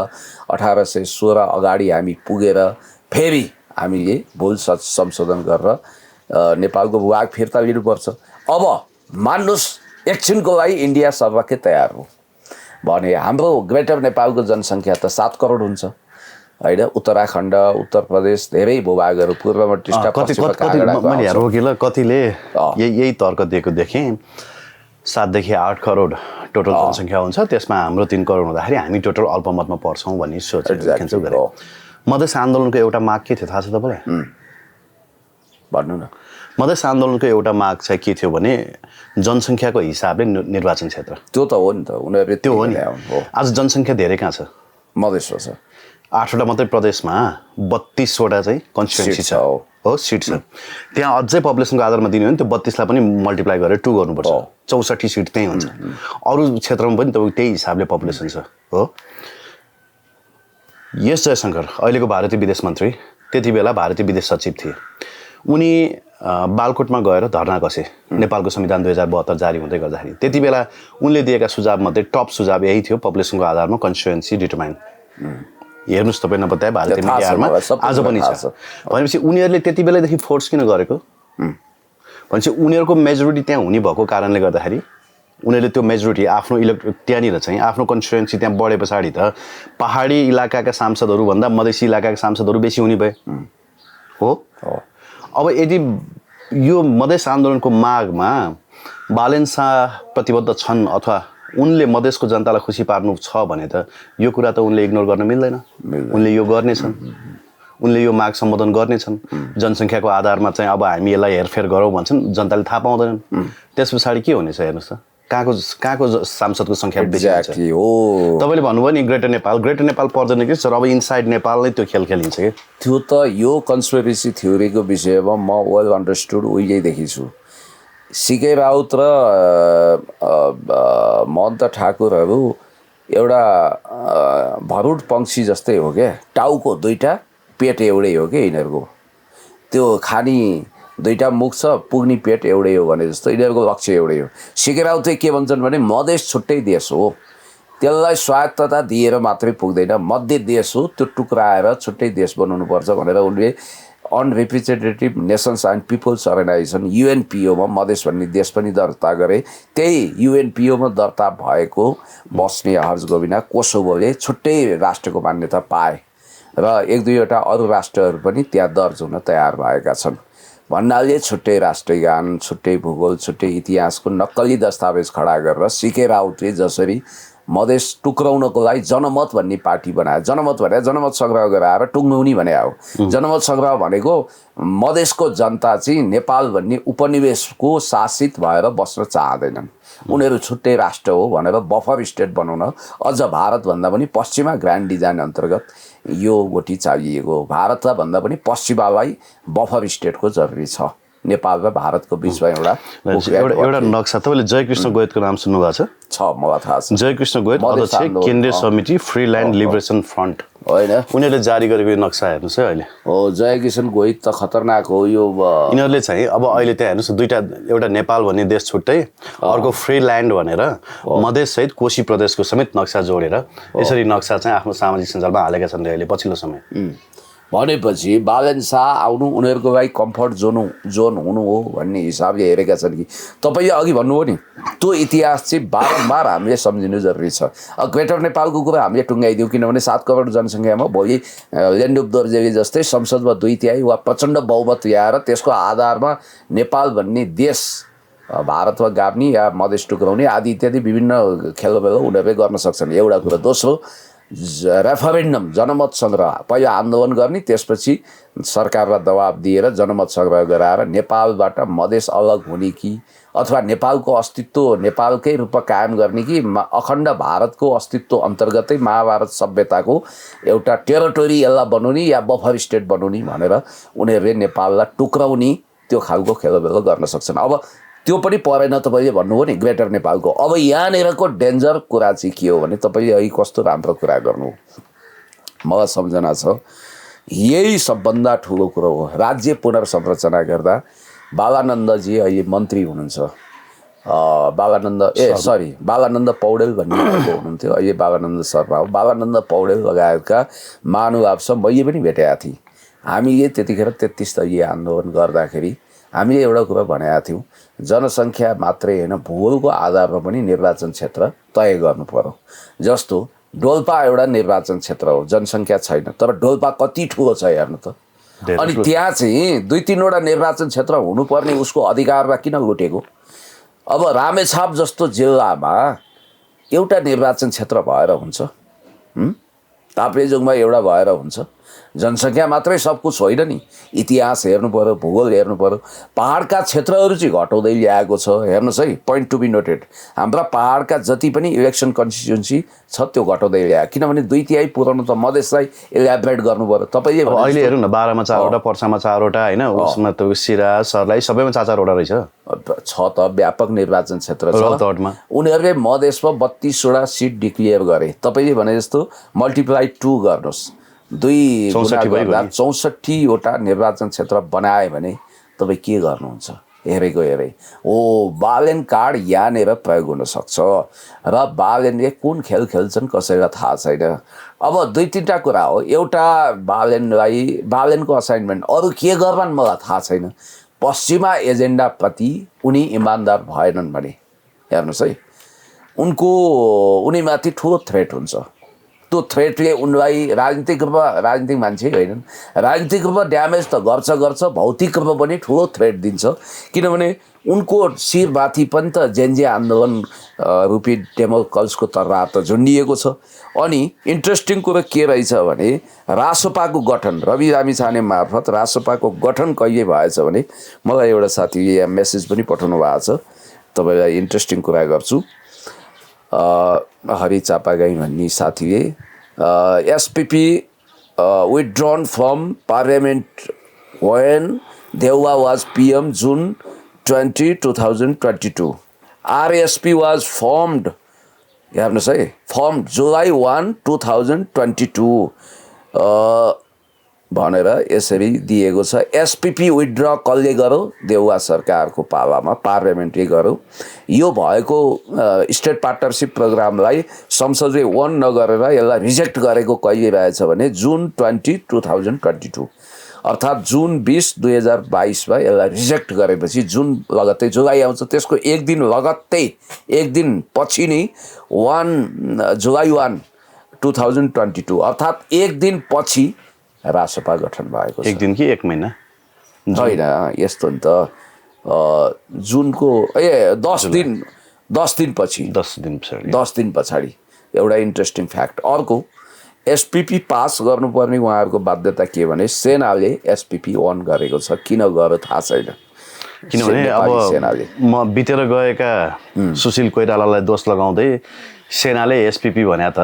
1816 अगाडि हामी पुगेर फेरि हामीले भुल संशोधन गरेर नेपालको भूभाग फिर्ता लिनुपर्छ। अब मान्नुहोस् एकछिनको लागि इन्डिया सर्वकै तयार हो भने हाम्रो ग्रेटर नेपालको जनसङ्ख्या त 7 करोड हुन्छ होइन। उत्तराखण्ड, उत्तर प्रदेश, धेरै भूभागहरू पूर्वमा टिस्टा, पश्चिममा काँगडाको मैले रोकिल कतिले यही तर्क दिएको देखेँ, 7 देखि 8 करोड टोटल जनसङ्ख्या हुन्छ, त्यसमा हाम्रो 3 करोड हुँदाखेरि हामी टोटल अल्पमतमा पर्छौँ भन्ने सोचेर गरे। मधेस आन्दोलनको एउटा माग के थियो थाहा छ तपाईँलाई? भन्नु न। मधेस आन्दोलनको एउटा माग चाहिँ के थियो भने जनसङ्ख्याको हिसाबले निर्वाचन क्षेत्र। त्यो त हो नि त, उनीहरूले त्यो हो नि। आज जनसङ्ख्या धेरै कहाँ छ? मधेसमा छ 8वटा मात्रै प्रदेशमा 32वटा चाहिँ कन्स्टिट्युन्सी छ, हो सिट छ। त्यहाँ अझै पपुलेसनको आधारमा दिने हो भने त्यो 32लाई पनि मल्टिप्लाई गरेर 2 गर्नुपर्छ, 64 सिट त्यहीँ हुन्छ। अरू क्षेत्रमा पनि तपाईँको त्यही हिसाबले पपुलेसन छ, हो। एस जयशङ्कर अहिलेको भारतीय विदेश मन्त्री, त्यति बेला भारतीय विदेश सचिव थिए। उनी बालकोटमा गएर धरना कसे नेपालको संविधान 2072 जारी हुँदै गर्दाखेरि। त्यति बेला उनले दिएका सुझावमध्ये टप सुझाव यही थियो, पपुलेसनको आधारमा कन्स्टिट्युएन्सी डिटरमाइन। हेर्नुहोस् तपाईँ नबताए भारतीय मिडियाहरूमा आज पनि छ। भनेपछि उनीहरूले त्यति बेलादेखि फोर्स किन गरेको भनेपछि उनीहरूको मेजोरिटी त्यहाँ हुने भएको कारणले गर्दाखेरि उनीहरूले त्यो मेजोरिटी आफ्नो त्यहाँनिर चाहिँ आफ्नो कन्स्टिट्युएन्सी त्यहाँ बढे पछाडि त पहाडी इलाकाका सांसदहरूभन्दा मधेसी इलाकाका सांसदहरू बेसी हुने भए, हो। अब यदि यो मधेस आन्दोलनको मागमा बालेन शाह प्रतिबद्ध छन् अथवा उनले मधेसको जनतालाई खुसी पार्नु छ भने त यो कुरा त उनले इग्नोर गर्न मिल्दैन। उनले यो गर्नेछन्, उनले यो माग सम्बोधन गर्नेछन्। जनसङ्ख्याको आधारमा चाहिँ अब हामी यसलाई हेरफेर गरौँ भन्छन्, जनताले थाहा पाउँदैनन्। त्यस पछाडि के हुनेछ हेर्नुहोस् त, कहाँको सांसदको सङ्ख्या बेसी हो। तपाईँले भन्नुभयो नि ग्रेटर नेपाल पर्दैन कि सर, अब इनसाइड नेपाल नै त्यो खेल खेलिन्छ कि। त्यो त यो कन्स्पिरेसी थ्योरीको विषयमा म वेल अन्डरस्टुड उहिलेदेखि छु। सिके राउत र महन्त ठाकुरहरू एउटा भरुड पंक्षी जस्तै हो क्या, टाउको 2टा, पेट एउटै हो क्या यिनीहरूको। त्यो खानी 2टा मुख छ, पुग्ने पेट एउटै हो भने जस्तो यिनीहरूको लक्ष्य एउटै हो। सिके राउत चाहिँ के भन्छन् भने मधेस छुट्टै देश हो, त्यसलाई स्वायत्तता दिएर मात्रै पुग्दैन, मध्य देश हो, त्यो टुक्राएर छुट्टै देश बनाउनुपर्छ भनेर उनले unrepresentative nations and peoples organisation युएनपिओमा मधेस भन्ने देश पनि दर्ता गरे। त्यही युएनपिओमा दर्ता भएको बस्निया हर्जगोभिना, कोसोभोले छुट्टै राष्ट्रको मान्यता पाए र 1-2वटा अरू राष्ट्रहरू पनि त्यहाँ दर्ज हुन तयार भएका छन्। भन्नाले छुट्टै राष्ट्रिय गान, छुट्टै भूगोल, छुट्टै इतिहासको नक्कली दस्तावेज खडा गरेर सिके राउतले जसरी मधेस टुक्राउनको लागि जनमत भन्ने पार्टी बनायो। जनमत भने जनमत सङ्ग्रह गराएर टुङ्ग्याउने भने हो। जनमत सङ्ग्रह भनेको मधेसको जनता चाहिँ नेपाल भन्ने उपनिवेशको शासित भएर बस्न चाहँदैनन्, उनीहरू छुट्टै राष्ट्र हो भनेर बफर स्टेट बनाउन, अझ भारतभन्दा पनि पश्चिमा ग्रान्ड डिजाइन अन्तर्गत यो गोटी चाहिएको। भारतभन्दा पनि पश्चिमालाई बफर स्टेटको जरुरी छ। नेपाल र भारतको बिचमा एउटा नक्सा तपाईँले जयकृष्ण गोयतको नाम सुन्नुभएको छ मलाई थाहा छ जयकृष्ण गोयत अध्यक्ष केन्द्रीय समिति फ्री ल्यान्ड लिबरेसन फ्रन्ट होइन उनीहरूले जारी गरेको यो नक्सा हेर्नुहोस् है अहिले हो जयकिशन गोहित त खतरनाक हो यो यिनीहरूले चाहिँ अब अहिले त्यहाँ हेर्नुहोस् दुईटा एउटा नेपाल भन्ने देश छुट्टै अर्को फ्री ल्यान्ड भनेर मधेससहित कोशी प्रदेशको समेत नक्सा जोडेर यसरी नक्सा चाहिँ आफ्नो सामाजिक सञ्जालमा हालेका छन् अहिले पछिल्लो समय भनेपछि बालन शाह आउनु उनीहरूको लागि कम्फर्ट जोन हुनु हो भन्ने हिसाबले हेरेका छन् कि तपाईँले अघि भन्नुभयो नि त्यो इतिहास चाहिँ बारम्बार हामीले सम्झिनु जरुरी छ ग्रेटर नेपालको कुरा हामीले टुङ्गाइदिउँ किनभने 7 करोड जनसङ्ख्यामा भोलि ल्यान्ड अफ दर्जेली जस्तै संसदमा 2/3 वा प्रचण्ड बहुमत ल्याएर त्यसको आधारमा नेपाल भन्ने देश भारतमा गाभ्ने या मधेस टुक्राउने आदि इत्यादि विभिन्न खेलबेल उनीहरूले गर्न सक्छन् एउटा कुरा दोस्रो रेफरेन्डम जनमत सङ्ग्रह पहिला आन्दोलन गर्ने त्यसपछि सरकारलाई दबाब दिएर जनमत सङ्ग्रह गराएर नेपालबाट मधेस अलग हुने कि अथवा नेपालको अस्तित्व नेपालकै रूपमा कायम गर्ने कि अखण्ड भारतको अस्तित्व अन्तर्गतै महाभारत सभ्यताको एउटा टेरिटोरी यसलाई बनाउने या बफर स्टेट बनाउने भनेर उनीहरूले नेपाललाई टुक्राउने त्यो खालको खेलबेल गर्न सक्छन् अब त्यो पनि परेन तपाईँले भन्नुभयो नि ग्रेटर नेपालको अब यहाँनिरको डेन्जर कुरा चाहिँ के हो भने तपाईँले अहिले कस्तो राम्रो कुरा गर्नु मलाई सम्झना छ यही सबभन्दा ठुलो कुरो हो राज्य पुनर्संरचना गर्दा बालानन्दजी अहिले मन्त्री हुनुहुन्छ बालानन्द पौडेल भन्ने हुनुहुन्थ्यो अहिले बालानन्द शर्मा हो बालानन्द पौडेल लगायतका महानुभावसँग मैले पनि भेटेका थिएँ हामीले त्यतिखेर 33 दलीय आन्दोलन गर्दाखेरि हामीले एउटा कुरा भनेका थियौँ जनसङ्ख्या मात्रै होइन भूगोलको आधारमा पनि निर्वाचन क्षेत्र तय गर्नु पर्यो जस्तो डोल्पा एउटा निर्वाचन क्षेत्र हो जनसङ्ख्या छैन तर डोल्पा कति ठुलो छ हेर्नु त अनि त्यहाँ चाहिँ 2-3वटा निर्वाचन क्षेत्र हुनुपर्ने उसको अधिकारमा किन लुटेको अब रामेछाप जस्तो जिल्लामा एउटा निर्वाचन क्षेत्र भएर हुन्छ ताप्लेजुङमा एउटा भएर हुन्छ जनसङ्ख्या मात्रै सब कुछ होइन नि इतिहास हेर्नु पर्यो भूगोल हेर्नु पर्यो पहाडका क्षेत्रहरू चाहिँ घटाउँदै ल्याएको छ हेर्नुहोस् है पोइन्ट टु बी नोटेड हाम्रा पहाडका जति पनि इलेक्सन कन्स्टिट्युन्सी छ त्यो घटाउँदै ल्याएको किनभने 2/3 पुराउनु त मधेसलाई इलाबरेट गर्नु पर्यो तपाईँले अहिले हेर्नु न 12मा 4वटा पर्सामा 4वटा होइन उसमा त सिरा सर्लाही सबैमा 4-4वटा रहेछ छ त व्यापक निर्वाचन क्षेत्र छ उनीहरूले मधेसमा 32वटा सिट डिक्लेयर गरे तपाईँले भने जस्तो मल्टिप्लाई 2 गर्नुहोस् 64वटा निर्वाचन क्षेत्र बनाए भने तपाईँ के गर्नुहुन्छ हेरेको हेरे बालेन कार्ड यहाँनिर प्रयोग हुन सक्छ र बालेनले कुन खेल खेल्छन् कसैलाई थाहा छैन अब 2-3टा कुरा हो एउटा बालेनको असाइनमेन्ट अरू के गर्छन् मलाई थाहा छैन पश्चिमा एजेन्डाप्रति उनी इमान्दार भएनन् भने हेर्नुहोस् है उनीमाथि ठुलो थ्रेट हुन्छ त्यो थ्रेटले उनलाई राजनीतिक मान्छे होइनन् राजनीतिक रूपमा ड्यामेज त गर्छ भौतिक रूपमा पनि ठुलो थ्रेट दिन्छ किनभने उनको शिरमाथि पनि त जेन्जे आन्दोलन रूपी डेमोक्रेसीको तरवार त झुन्डिएको छ अनि इन्ट्रेस्टिङ कुरो के रहेछ भने रासोपाको गठन रवि लामिछाने मार्फत रासोपाको गठन कहिले भएछ भने मलाई एउटा साथीले मेसेज पनि पठाउनु भएको छ तपाईँलाई इन्ट्रेस्टिङ कुरा गर्छु हरि चापागाई भन्ने साथीले SPP withdrawn from parliament when Dewa was PM June 20, 2022. RSP was formed, you have to say, formed July 1, 2022. भनेर यसरी दिएको छ एसपीपी विथड्र कसले गर्यो देउवा सरकारको पालामा पार्लियामेन्टले गर्यो यो भएको स्टेट पार्टनरशिप प्रोग्रामलाई संसदले वन नगरेर यसलाई रिजेक्ट गरेको कहिले रहेछ भने जुन 20, 2022 अर्थात् जुन 20, 2022 मा यसलाई रिजेक्ट गरेपछि जुन लगत्तै जुलाई आउँछ त्यसको एक दिन पछि नै जुलाई 1, 2022 अर्थात् एक दिन पछि रासपा गठन भएको छ एक दिन कि एक महिना होइन यस्तो नि त जुनको 10 दिन पछाडि एउटा इन्ट्रेस्टिङ फ्याक्ट अर्को एसपीपी पास गर्नुपर्ने उहाँहरूको बाध्यता के भने सेनाले एसपीपी अन गरेको छ किन गर्यो थाहा छैन किनभने अब म बितेर गएका सुशील कोइरालालाई दोष लगाउँदै सेनाले एसपीपी भने त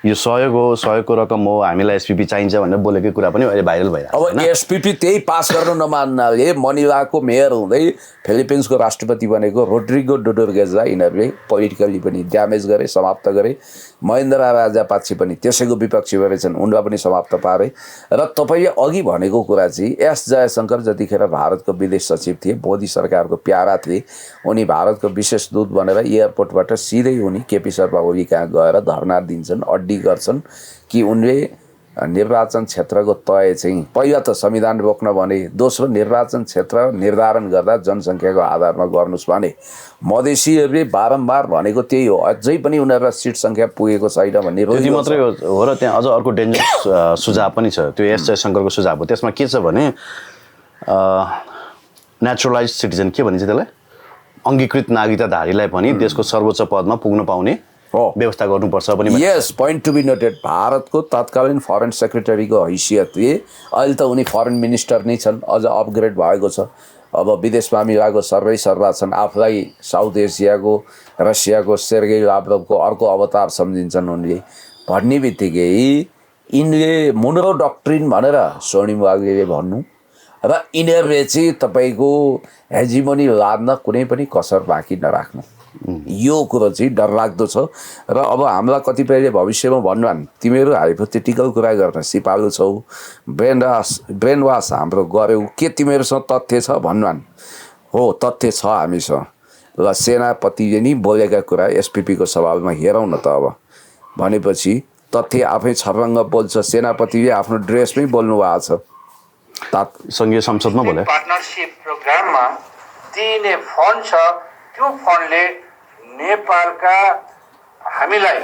यो सहयोग हो, सहयोगको रकम हो, हामीलाई एसपीपी चाहिन्छ भनेर बोलेकै कुरा पनि अहिले भाइरल भइरहेको छ। अब एसपीपी त्यही पास गर्नु नमान्नाले मनिलाको मेयर हुँदै फिलिपिन्सको राष्ट्रपति बनेको रोड्रिगो डुटर्गेजलाई यिनीहरूले पोलिटिकली पनि ड्यामेज गरे, समाप्त गरे। महेन्द्र राजापाक्से पनि त्यसैको विपक्षी भएछन्, उनलाई पनि समाप्त पारे। र तपाईँले अघि भनेको कुरा चाहिँ एस जयशङ्कर जतिखेर भारतको विदेश सचिव थिए, मोदी सरकारको प्यारा थिए, उनी भारतको विशेष दूत बनेर एयरपोर्टबाट सिधै उनी केपी शर्मा ओली कहाँ गएर धरना दिन्छन्, अड्डी गर्छन् कि उनले निर्वाचन क्षेत्रको तय चाहिँ पहिला त संविधान रोक्न भने, दोस्रो निर्वाचन क्षेत्र निर्धारण गर्दा जनसङ्ख्याको आधारमा गर्नुहोस् भने। मधेसीहरूले बारम्बार भनेको त्यही हो, अझै पनि उनीहरूलाई सिट सङ्ख्या पुगेको छैन भन्ने त्यति मात्रै हो र त्यहाँ अझ अर्को डेन्जरस सुझाव पनि छ। त्यो एस जयशङ्करको सुझाव हो। त्यसमा के छ भने नेचुरलाइज सिटिजन के भनिन्छ त्यसलाई, अङ्गीकृत नागरिकताधारीलाई पनि देशको सर्वोच्च पदमा पुग्न पाउने व्यवस्था गर्नुपर्छ पनि। यस, पोइन्ट टु बी नोटेड। भारतको तत्कालीन फरेन सेक्रेटरीको हैसियतले अहिले त उनी फरेन मिनिस्टर नै छन्, अझ अपग्रेड भएको छ। अब विदेश मामिलाको सर्वा छन्, आफूलाई साउथ एसियाको रसियाको सेर्गेई लाभ्रोभको अर्को अवतार सम्झिन्छन् उनले। भन्ने बित्तिकै यिनले मुनरो डक्ट्रिन भनेर स्वर्णिम वाग्लेले भन्नु र यिनीहरूले चाहिँ तपाईँको हेजिमोनी लाद्न कुनै पनि कसर बाँकी नराख्नु, यो कुरो चाहिँ डरलाग्दो छ। र अब हामीलाई कतिपयले भविष्यमा भन्नुहान् तिमीहरू हाइपोथेटिकल कुरा गर्न सिपालु छौ, ब्रेन वास हाम्रो गऱ्यौ, के तिमीहरूसँग तथ्य छ भन्नुहान्। हो, तथ्य छ हामीसँग। ल, सेनापतिले नि बोलेका कुरा एसपीपीको सवालमा हेरौँ न त। अब भनेपछि तथ्य आफै छर्रङ्ग बोल्छ। सेनापतिले आफ्नो ड्रेसमै बोल्नु भएको छ, सङ्घीय संसदमा बोले। पार्टनरसिप प्रोग्राममा दिइने फन्ड छ, त्यो फन्डले नेपालका हामीलाई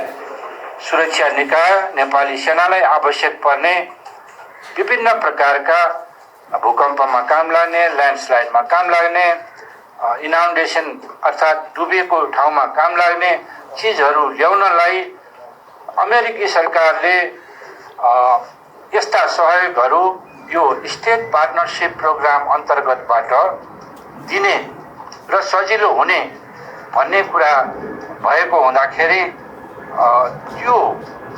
सुरक्षा निकाय, नेपाली सेनालाई आवश्यक पर्ने विभिन्न प्रकारका भूकम्पमा काम लाग्ने, ल्यान्डस्लाइडमा काम लाग्ने, इनाउन्डेसन अर्थात् डुबेको ठाउँमा काम लाग्ने चिजहरू ल्याउनलाई अमेरिकी सरकारले यस्ता सहयोगहरू यो स्टेट पार्टनरसिप प्रोग्राम अन्तर्गतबाट दिने र सजिलो हुने भन्ने कुरा भएको हुँदाखेरि त्यो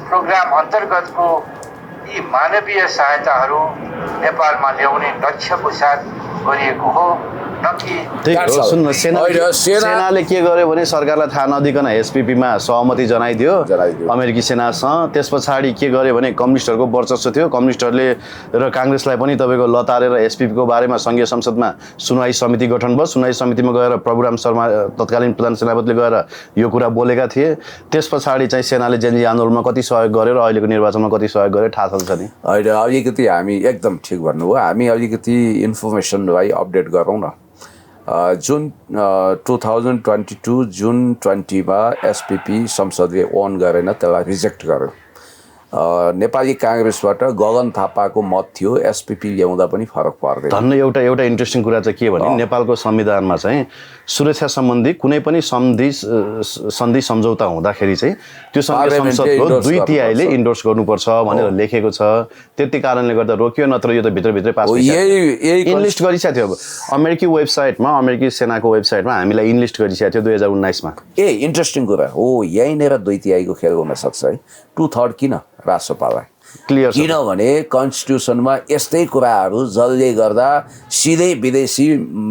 प्रोग्राम अन्तर्गतको यी मानवीय सहायताहरू नेपालमा ल्याउने लक्ष्यको साथ गरिएको हो। सुन्नु, सेनाले के गर्यो भने सरकारलाई थाहा नदिकन एसपीपीमा सहमति जनाइदियो अमेरिकी सेनासँग। त्यस पछाडि के गर्यो भने कम्युनिस्टहरूको वर्चस्व थियो, कम्युनिस्टहरूले र काङ्ग्रेसलाई पनि तपाईँको लतारेर एसपीपीको बारेमा सङ्घीय संसदमा सुनवाई समिति गठन भयो। सुनवाई समितिमा गएर प्रभुराम शर्मा तत्कालीन प्रधान सेनापतिले गएर यो कुरा बोलेका थिए। त्यस पछाडि चाहिँ सेनाले जेनजी आन्दोलनमा कति सहयोग गर्यो र अहिलेको निर्वाचनमा कति सहयोग गर्यो थाहा छ नि। अहिले अलिकति हामी एकदम ठिक भन्नुभयो, हामी अलिकति इन्फर्मेसनलाई अपडेट गरौँ न। जुन 2022 जुन 20मा एसपीपी संसदले ओन गरेन, त्यसलाई रिजेक्ट गर्यो। नेपाली काङ्ग्रेसबाट गगन थापाको मत थियो, एसपीपी ल्याउँदा पनि फरक पर्दैन। धन्न एउटा इन्ट्रेस्टिङ कुरा चाहिँ के भने नेपालको संविधानमा चाहिँ सुरक्षा सम्बन्धी कुनै पनि सन्धि सम्झौता हुँदाखेरि चाहिँ त्यो संसदको 2/3 इन्डोर्स गर्नुपर्छ भनेर लेखेको छ। त्यति कारणले गर्दा रोकियो, नत्र यो त भित्रभित्रै पास इनलिस्ट गरिसकेको थियो। अमेरिकी वेबसाइटमा, अमेरिकी सेनाको वेबसाइटमा हामीलाई इनलिस्ट गरिसकेको थियो 2019मा। इन्ट्रेस्टिङ कुरा हो, यहीँनिर 2/3 खेल हुन सक्छ है। 2/3 किन राष्ट्रपाललाई क्लियर, किनभने कन्स्टिट्युसनमा यस्तै कुराहरू जसले गर्दा सिधै विदेशी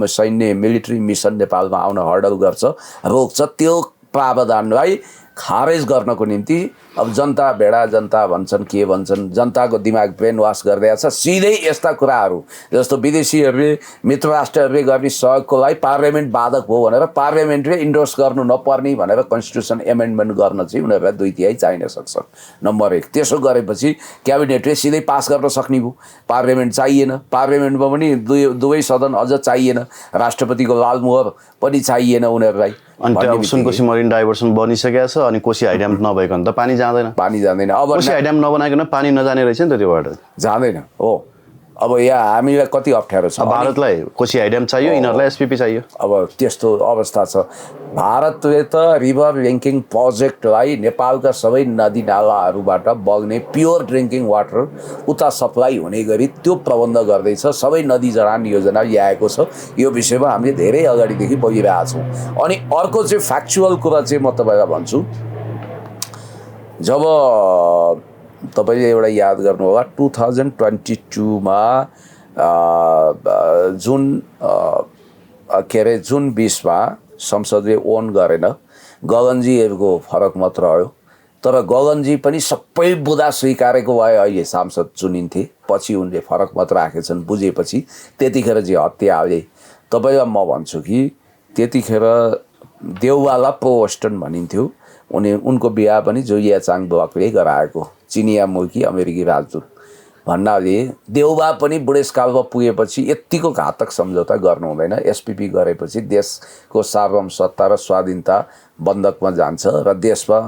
सैन्य मिलिट्री मिसन नेपालमा आउन हर्डल गर्छ, रोक्छ। त्यो प्रावधानलाई खारेज गर्नको निम्ति अब जनता भेडा जनता भन्छन् के भन्छन्, जनताको दिमाग ब्रेन वास गर्दै छ। सिधै यस्ता कुराहरू जस्तो विदेशीहरूले मित्र राष्ट्रहरूले गर्ने सहयोगको लागि पार्लियामेन्ट बाधक हो भनेर पार्लियामेन्टले इन्डोर्स गर्नु नपर्ने भनेर कन्स्टिट्युसन एमेन्डमेन्ट गर्न चाहिँ उनीहरूलाई 2/3 चाहिन सक्छ। नम्बर 1, त्यसो गरेपछि क्याबिनेटले सिधै पास गर्न सक्ने भयो, पार्लियामेन्ट चाहिएन। पार्लियामेन्टमा पनि दुवै सदन अझ चाहिएन, राष्ट्रपतिको लालमोहर पनि चाहिएन उनीहरूलाई। अनि सुनकोशी मरिन डाइभर्सन बनिसकेको छ, अनि कोशी हाइड्याम नभइकन त पानी जाँदैन। अब कोशी हाइड्याम नबनाइकन पानी नजाने रहेछ नि त, त्योबाट जाँदैन। हो, अब यहाँ हामीलाई कति अप्ठ्यारो छ। भारतलाई कोशी हाइड्याम चाहियो, यिनीहरूलाई एसपीपी चाहियो। अब त्यस्तो अवस्था छ। भारतले त रिभर लिङ्किङ प्रोजेक्टलाई नेपालका सबै नदी नालाहरूबाट बग्ने प्योर ड्रिङ्किङ वाटर उता सप्लाई हुने गरी त्यो प्रबन्ध गर्दैछ। सबै नदी जडान योजना ल्याएको छ। यो विषयमा हामीले धेरै अगाडिदेखि बोलिरहेका छौँ। अनि अर्को चाहिँ फ्याक्चुअल कुरा चाहिँ म तपाईँलाई भन्छु, जब तपाईँले एउटा याद गर्नु होला 2022मा जुन 20मा संसदले ओन गरेन, गगनजीहरूको फरक मात्र रह्यो। तर गगनजी पनि सबै बुदा स्वीकारेको भए अहिले सांसद चुनिन्थे। पछि उनले फरक मत राखेछन् बुझेपछि, त्यतिखेर चाहिँ हत्या हाले। तपाईँलाई म भन्छु कि त्यतिखेर देउवाला प्रो वेस्टर्न भनिन्थ्यो। उनको बिहा पनि जोइया चाङ ब्लकले गराएको, चिनिया मुर्की अमेरिकी राजदूत भन्नाले देउबा पनि बुढेसकालमा पुगेपछि यत्तिको घातक सम्झौता गर्नु हुँदैन। एसपीपी गरेपछि देशको सार्वभौम सत्ता र स्वाधीनता बन्धकमा जान्छ र देशमा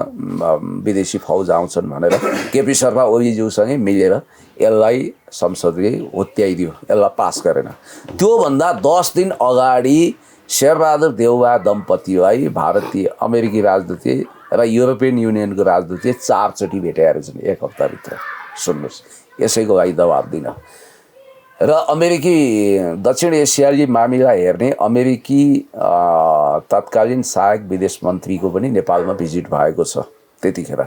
विदेशी फौज आउँछन् भनेर केपी शर्मा ओलीज्यूसँगै मिलेर यसलाई संसदले होत्याइदियो, यसलाई पास गरेन। त्योभन्दा 10 दिन अगाडि शेरबहादुर देउबा दम्पतिलाई भारतीय अमेरिकी राजदूतले र युरोपियन युनियनको राजदूतले 4 चोटि भेटाएर छन् 1 हप्ताभित्र। सुन्नुहोस्, यसैको लागि दबाब दिन र अमेरिकी दक्षिण एसियाली मामिला हेर्ने अमेरिकी तत्कालीन सहायक विदेश मन्त्रीको पनि नेपालमा भिजिट भएको छ त्यतिखेर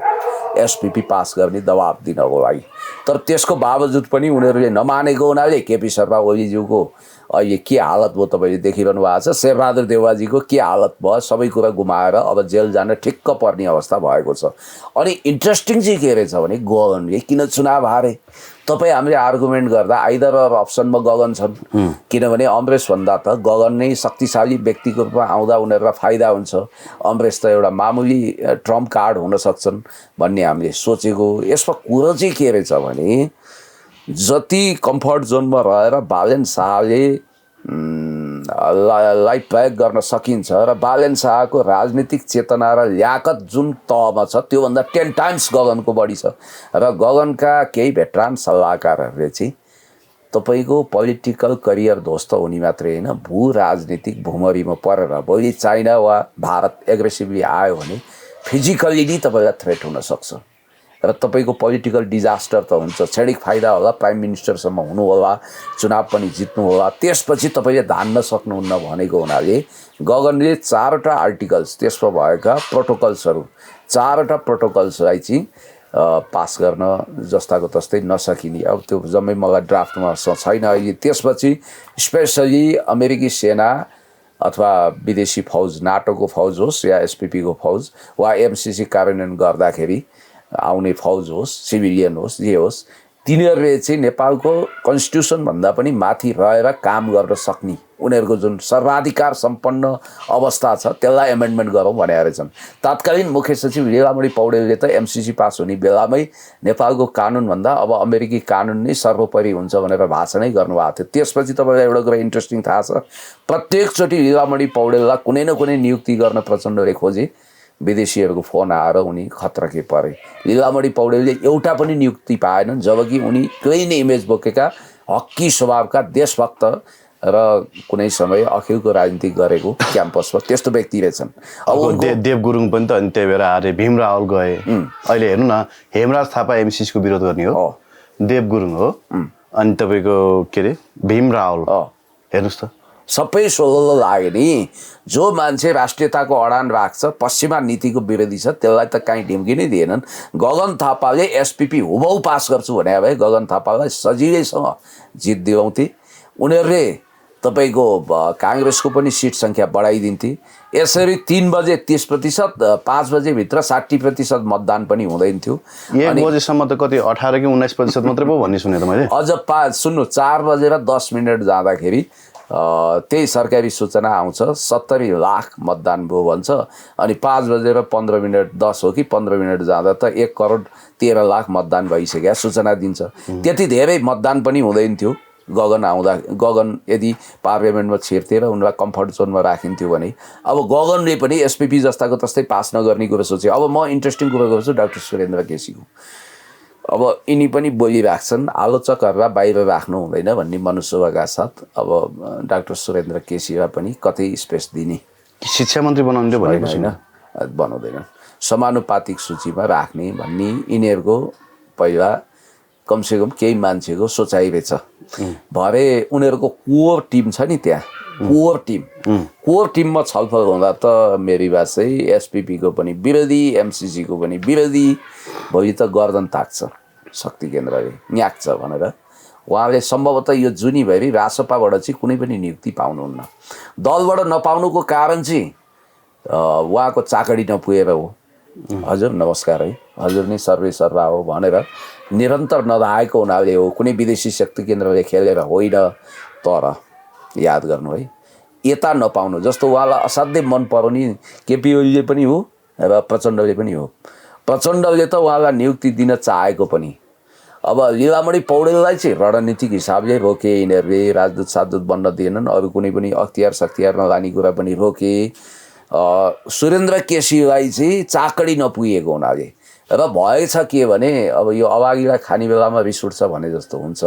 एसपीपी पास गर्ने दबाब दिनको लागि। तर त्यसको बावजुद पनि उनीहरूले नमानेको हुनाले केपी शर्मा ओलीज्यूको अहिले के हालत भयो तपाईँले देखिरहनु भएको छ। शेरबहादुर देउवाजीको के हालत भयो, सबै कुरा गुमाएर अब जेल जान ठिक्क पर्ने अवस्था भएको छ। अनि इन्ट्रेस्टिङ चाहिँ के रहेछ भने गगनले किन चुनाव हारे। तपाईँ हामीले आर्गुमेन्ट गर्दा आइदर अप्सनमा गगन छन्, किनभने अमरेशभन्दा त गगन नै शक्तिशाली व्यक्तिको रूपमा आउँदा उनीहरूलाई फाइदा हुन्छ। अमरेश त एउटा मामुली ट्रम्प कार्ड हुन सक्छन् भन्ने हामीले सोचेको। यसमा कुरो चाहिँ के रहेछ भने जति कम्फर्ट जोनमा रहेर बालेन शाहले लाई प्रयोग गर्न सकिन्छ र बालेन शाहको राजनीतिक चेतना र ल्याकत जुन तहमा छ त्योभन्दा 10 टाइम्स गगनको बढी छ। र गगनका केही भेटरान सल्लाहकारहरूले चाहिँ तपाईँको पोलिटिकल करियर ध्वस्त हुने मात्रै होइन, भू राजनीतिक भुमरीमा परेर भोलि चाइना वा भारत एग्रेसिभली आयो भने फिजिकली नै तपाईँलाई थ्रेट हुनसक्छ र तपाईँको पोलिटिकल डिजास्टर त हुन्छ। क्षणिक फाइदा होला, प्राइम मिनिस्टरसम्म हुनु होला, चुनाव पनि जित्नु होला, त्यसपछि तपाईँले धान्न सक्नुहुन्न भनेको हुनाले गगनले 4वटा आर्टिकल्स त्यसमा भएका प्रोटोकल्सहरू 4वटा प्रोटोकल्सलाई चाहिँ पास गर्न जस्ताको तस्तै नसकिने। अब त्यो जम्मै मलाई ड्राफ्टमा छैन अहिले। त्यसपछि स्पेसली अमेरिकी सेना अथवा विदेशी फौज, नाटोको फौज होस् या एसपीपीको फौज वा एमसीसी कार्यान्वयन गर्दाखेरि आउने फौज होस्, सिभिलियन होस्, जे होस्, तिनीहरूले चाहिँ नेपालको कन्स्टिट्युसनभन्दा पनि माथि रहेर काम गर्न सक्ने उनीहरूको जुन सर्वाधिकार सम्पन्न अवस्था छ त्यसलाई एमेन्डमेन्ट गरौँ भनेर छन्। तत्कालीन मुख्य सचिव लीलामणि पौडेलले त एमसीसी पास हुने बेलामै नेपालको कानुनभन्दा अब अमेरिकी कानुन नै सर्वोपरि हुन्छ भनेर भाषणै गर्नुभएको थियो। त्यसपछि तपाईँलाई एउटा कुरा इन्ट्रेस्टिङ थाहा छ, प्रत्येकचोटि लीलामणि पौडेललाई कुनै न कुनै नियुक्ति गर्न प्रचण्डले खोजे, विदेशीहरूको फोन आएर उनी खतरके परे। लीलामणि पौडेलले एउटा पनि नियुक्ति पाएनन्, जबकि उनी क्लिन इमेज बोकेका हक्की स्वभावका देशभक्त र कुनै समय अखिलको राजनीति गरेको क्याम्पसमा त्यस्तो व्यक्ति रहेछन्। अब देव गुरुङ पनि त अनि त्यही भएर हारे, भीम रावल गए। अहिले हेर्नु न, हेमराज थापा एमसीसीको विरोध गर्ने हो, देव गुरुङ हो, अनि तपाईँको के अरे भीम रावल। हेर्नुहोस् त, सबै सोलो लाग्यो नि। जो मान्छे राष्ट्रियताको अडान राख्छ, पश्चिमा नीतिको विरोधी छ, त्यसलाई त काहीँ ढिम्की नै दिएनन्। गगन थापाले एसपीपी हुबहु पास गर्छु भने भए गगन थापालाई सजिलैसँग जित दिलाउँथे। उनीहरूले तपाईँको काङ्ग्रेसको पनि सिट सङ्ख्या बढाइदिन्थे। यसरी 3 बजे 30%, 5 बजेभित्र 60% मतदान पनि हुँदैन थियो। 1 बजेसम्म त कति 18 कि 19% मात्रै पो भन्ने सुने त मैले। अझ 4 बजेर 10 मिनट जाँदाखेरि त्यही सरकारी सूचना आउँछ 70 लाख मतदान भयो भन्छ। अनि 5 बजेर 15 मिनट 10 हो कि 15 मिनट जाँदा त 1 करोड 13 लाख मतदान भइसक्यो सूचना दिन्छ। त्यति धेरै मतदान पनि हुँदैन थियो। गगन यदि पार्लियामेन्टमा छिर्थे र उनलाई कम्फर्ट जोनमा राखिन्थ्यो भने अब गगनले पनि एसपीपी जस्ताको तस्तै पास नगर्ने कुरो सोच्यो। अब म इन्ट्रेस्टिङ कुरो गर्छु डाक्टर सुरेन्द्र केसीको। अब यिनी पनि बोलिराख्छन्, आलोचकहरूलाई बाहिर राख्नु हुँदैन भन्ने मनोसभाका साथ अब डाक्टर सुरेन्द्र केसीलाई पनि कतै स्पेस दिने। शिक्षा मन्त्री बनाउने भनेको छैन, बनाउँदैन, समानुपातिक सूचीमा राख्ने भन्ने यिनीहरूको पहिला कमसेकम केही मान्छेको सोचाइ रहेछ। भरे उनीहरूको कोर टिम छ नि, त्यहाँ कोर टिममा छलफल हुँदा त मेरी बात चाहिँ एसपिपीको पनि विरोधी, एमसिसीको पनि विरोधी भोलि त गर्दन ताक्छ शक्ति केन्द्रले, न्याक्छ भनेर उहाँले सम्भवतः यो जुनी भएरी रासपाबाट चाहिँ कुनै पनि नियुक्ति पाउनुहुन्न। दलबाट नपाउनुको कारण चाहिँ उहाँको चाकडी नपुगेर हो। हजुर नमस्कार है, हजुर नै सर्वे सर्वा हो भनेर निरन्तर नधाएको हुनाले हो, कुनै विदेशी शक्ति केन्द्रले खेलेर होइन। तर याद गर्नु है, यता नपाउनु जस्तो उहाँलाई असाध्यै मन पराउने केपी ओलीले पनि हो र प्रचण्डले पनि हो। प्रचण्डले त उहाँलाई नियुक्ति दिन चाहेको पनि, अब लीलामणि पौडेललाई चाहिँ रणनीतिक हिसाबले रोके यिनीहरूले, राजदूत साजदूत बन्न दिएनन्, अरू कुनै पनि अख्तियार सख्तियार नलाने कुरा पनि रोके। सुरेन्द्र केसीलाई चाहिँ चाकडी नपुगेको हुनाले र भएछ के भने अब यो अभागीलाई खाने बेलामा रिस उठ्छ भने जस्तो हुन्छ।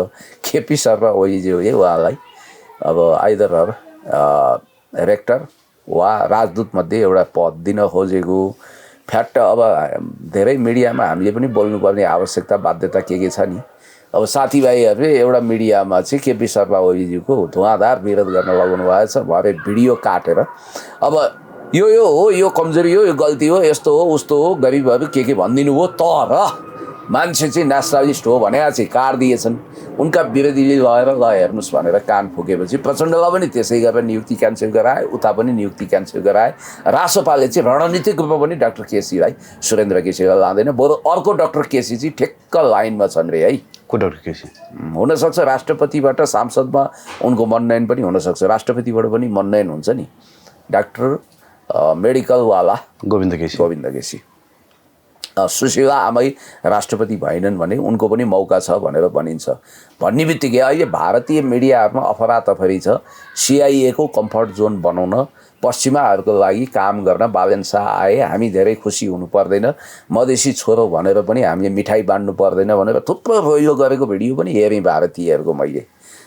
केपी शर्मा ओलीज्यूले उहाँलाई अब आइदर रेक्टर वा राजदूत मध्ये एउटा पद दिन खोजेको फ्याक्ट। अब धेरै मिडियामा हामीले पनि बोल्नुपर्ने आवश्यकता बाध्यता के छ नि। अब साथीभाइहरूले एउटा मिडियामा चाहिँ केपी शर्मा ओलीज्यूको धुवाँधार विरोध गर्न लगाउनु भएको छ, भरे भिडियो काटेर अब यो हो, यो कमजोरी हो, यो गल्ती हो, यस्तो हो उस्तो हो, गरिबहरू के भनिदिनु हो। तर मान्छे चाहिँ नेसनलिस्ट हो भनेर चाहिँ कार दिएछन्। उनका विरोधीले लगेर ल हेर्नुहोस् भनेर कान फुकेपछि प्रचण्डलाई पनि त्यसै गरेर नियुक्ति क्यान्सल गराए, उता पनि नियुक्ति क्यान्सल गराए। रासोपाले चाहिँ रणनीतिक रूपमा पनि डाक्टर केसीलाई, सुरेन्द्र केसीलाई लाँदैन, बरु अर्को डाक्टर केसी चाहिँ ठेक्क लाइनमा छन् रे है। को डाक्टर केसी? हुनसक्छ राष्ट्रपतिबाट सांसदमा उनको मनोनयन पनि हुनसक्छ, राष्ट्रपतिबाट पनि मनोनयन हुन्छ नि। डाक्टर मेडिकलवाला गोविन्द केसी सुशीला आमै राष्ट्रपति भएनन् भने उनको पनि मौका छ भनेर भनिन्छ। भन्ने बित्तिकै अहिले भारतीय मिडियाहरूमा अफरातफरी छ। सिआइएको कम्फर्ट जोन बनाउन पश्चिमाहरूको लागि काम गर्न बालेन शाह आए, हामी धेरै खुसी हुनु पर्दैन, मधेसी छोरो भनेर पनि हामीले मिठाई बाँड्नु पर्दैन भनेर थुप्रो रोइलो गरेको भिडियो पनि हेरेँ भारतीयहरूको मैले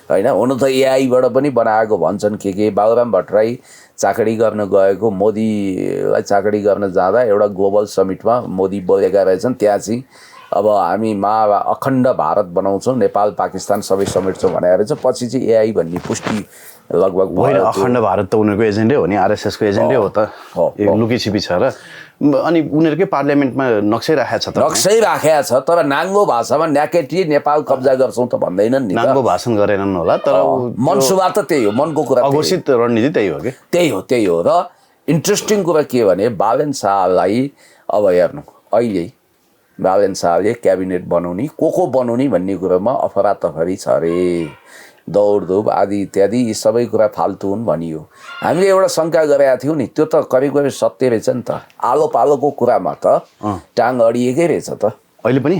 होइन। हुन त एआईबाट पनि बनाएको भन्छन् के बाबुराम भट्टराई चाकडी गर्न गएको, मोदीलाई चाकडी गर्न जाँदा एउटा ग्लोबल समिटमा मोदी बोलेका रहेछन्, त्यहाँ चाहिँ अब हामी अखण्ड भारत बनाउँछौँ, नेपाल पाकिस्तान सबै समेट्छौँ भनेर रहेछ। पछि चाहिँ एआई भन्ने पुष्टि लगभग होइन। अखण्ड भारत त उनीहरूको एजेन्डै हो नि, आरएसएसको एजेन्डै हो त, लुकी छिपी छ र। अनि उनीहरूकै पार्लियामेन्टमा नक्सै राखेको छ तर नाङ्गो भाषामा न्याकेटी नेपाल कब्जा गर्छौँ त भन्दैनन् नि। नाङ्गो भाषण गरेनन् होला, तर मनसुबा त त्यही हो, मनको कुरा अघोषित रणनीति त्यही हो कि त्यही हो। र इन्ट्रेस्टिङ कुरा के भने बालेन शाहलाई अब हेर्नु, अहिले बालेन शाहले क्याबिनेट बनाउने को बनाउने भन्ने कुरामा अफरातफरी छ अरे, दौडधुप आदि इत्यादि यी सबै कुरा फाल्तु हुन् भनियो। हामीले एउटा शङ्का गरेका थियौँ नि, त्यो त करिब सत्य रहेछ नि त। आलो पालोको कुरामा त टाङ अडिएकै रहेछ त अहिले पनि।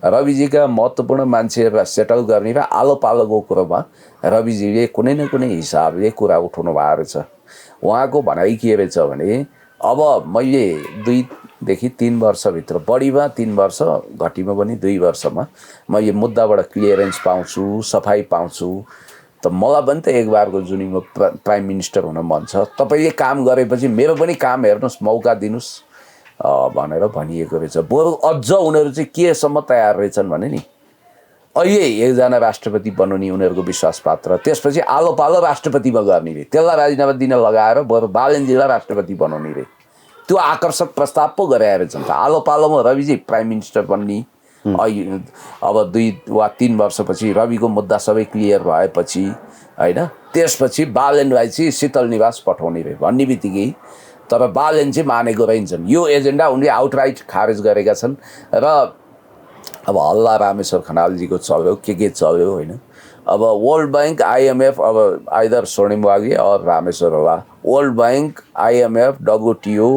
रविजीका महत्त्वपूर्ण मान्छेहरूलाई सेटल गर्ने र आलो पालोको कुरोमा रविजीले कुनै न कुनै हिसाबले कुरा उठाउनु भएको रहेछ। उहाँको भनाइ के रहेछ भने अब मैले 2 देखि 3 वर्षभित्र, बढीमा 3 वर्ष, घटीमा पनि 2 वर्षमा मैले मुद्दाबाट क्लियरेन्स पाउँछु, सफाइ पाउँछु, त मलाई पनि त एक बारको जुनीमा प्राइम मिनिस्टर हुन मन छ। तपाईँले काम गरेपछि मेरो पनि काम हेर्नुहोस्, मौका दिनुहोस् भनेर भनिएको रहेछ। बरु अझ उनीहरू चाहिँ केसम्म तयार रहेछन् भने नि, अहिले एकजना राष्ट्रपति बनाउने उनीहरूको विश्वास पात्र, त्यसपछि आलो पालो राष्ट्रपतिमा गर्ने रे, त्यसलाई राजीनामा दिन लगाएर बरु बालेनजीलाई राष्ट्रपति बनाउने रे। त्यो आकर्षक प्रस्ताव पो गराएर रहेछन् त। आलो पालोमा रविजी प्राइम मिनिस्टर बन्ने, अब 2 वा 3 वर्षपछि रविको मुद्दा सबै क्लियर भएपछि होइन, त्यसपछि बालेनलाई चाहिँ शीतल निवास पठाउने रे भन्ने बित्तिकै तर बालेन चाहिँ मानेको रहन्छन्। यो एजेन्डा उनले आउटराइट खारेज गरेका छन्। र अब हल्ला रामेश्वर खनालजीको चल्यो, के चल्यो होइन। अब वर्ल्ड बैंक, आइएमएफ, अब आइदर स्वर्णिम वाग्ले और रामेश्वर होला, वर्ल्ड बैंक, आइएमएफ, डब्लुटिओ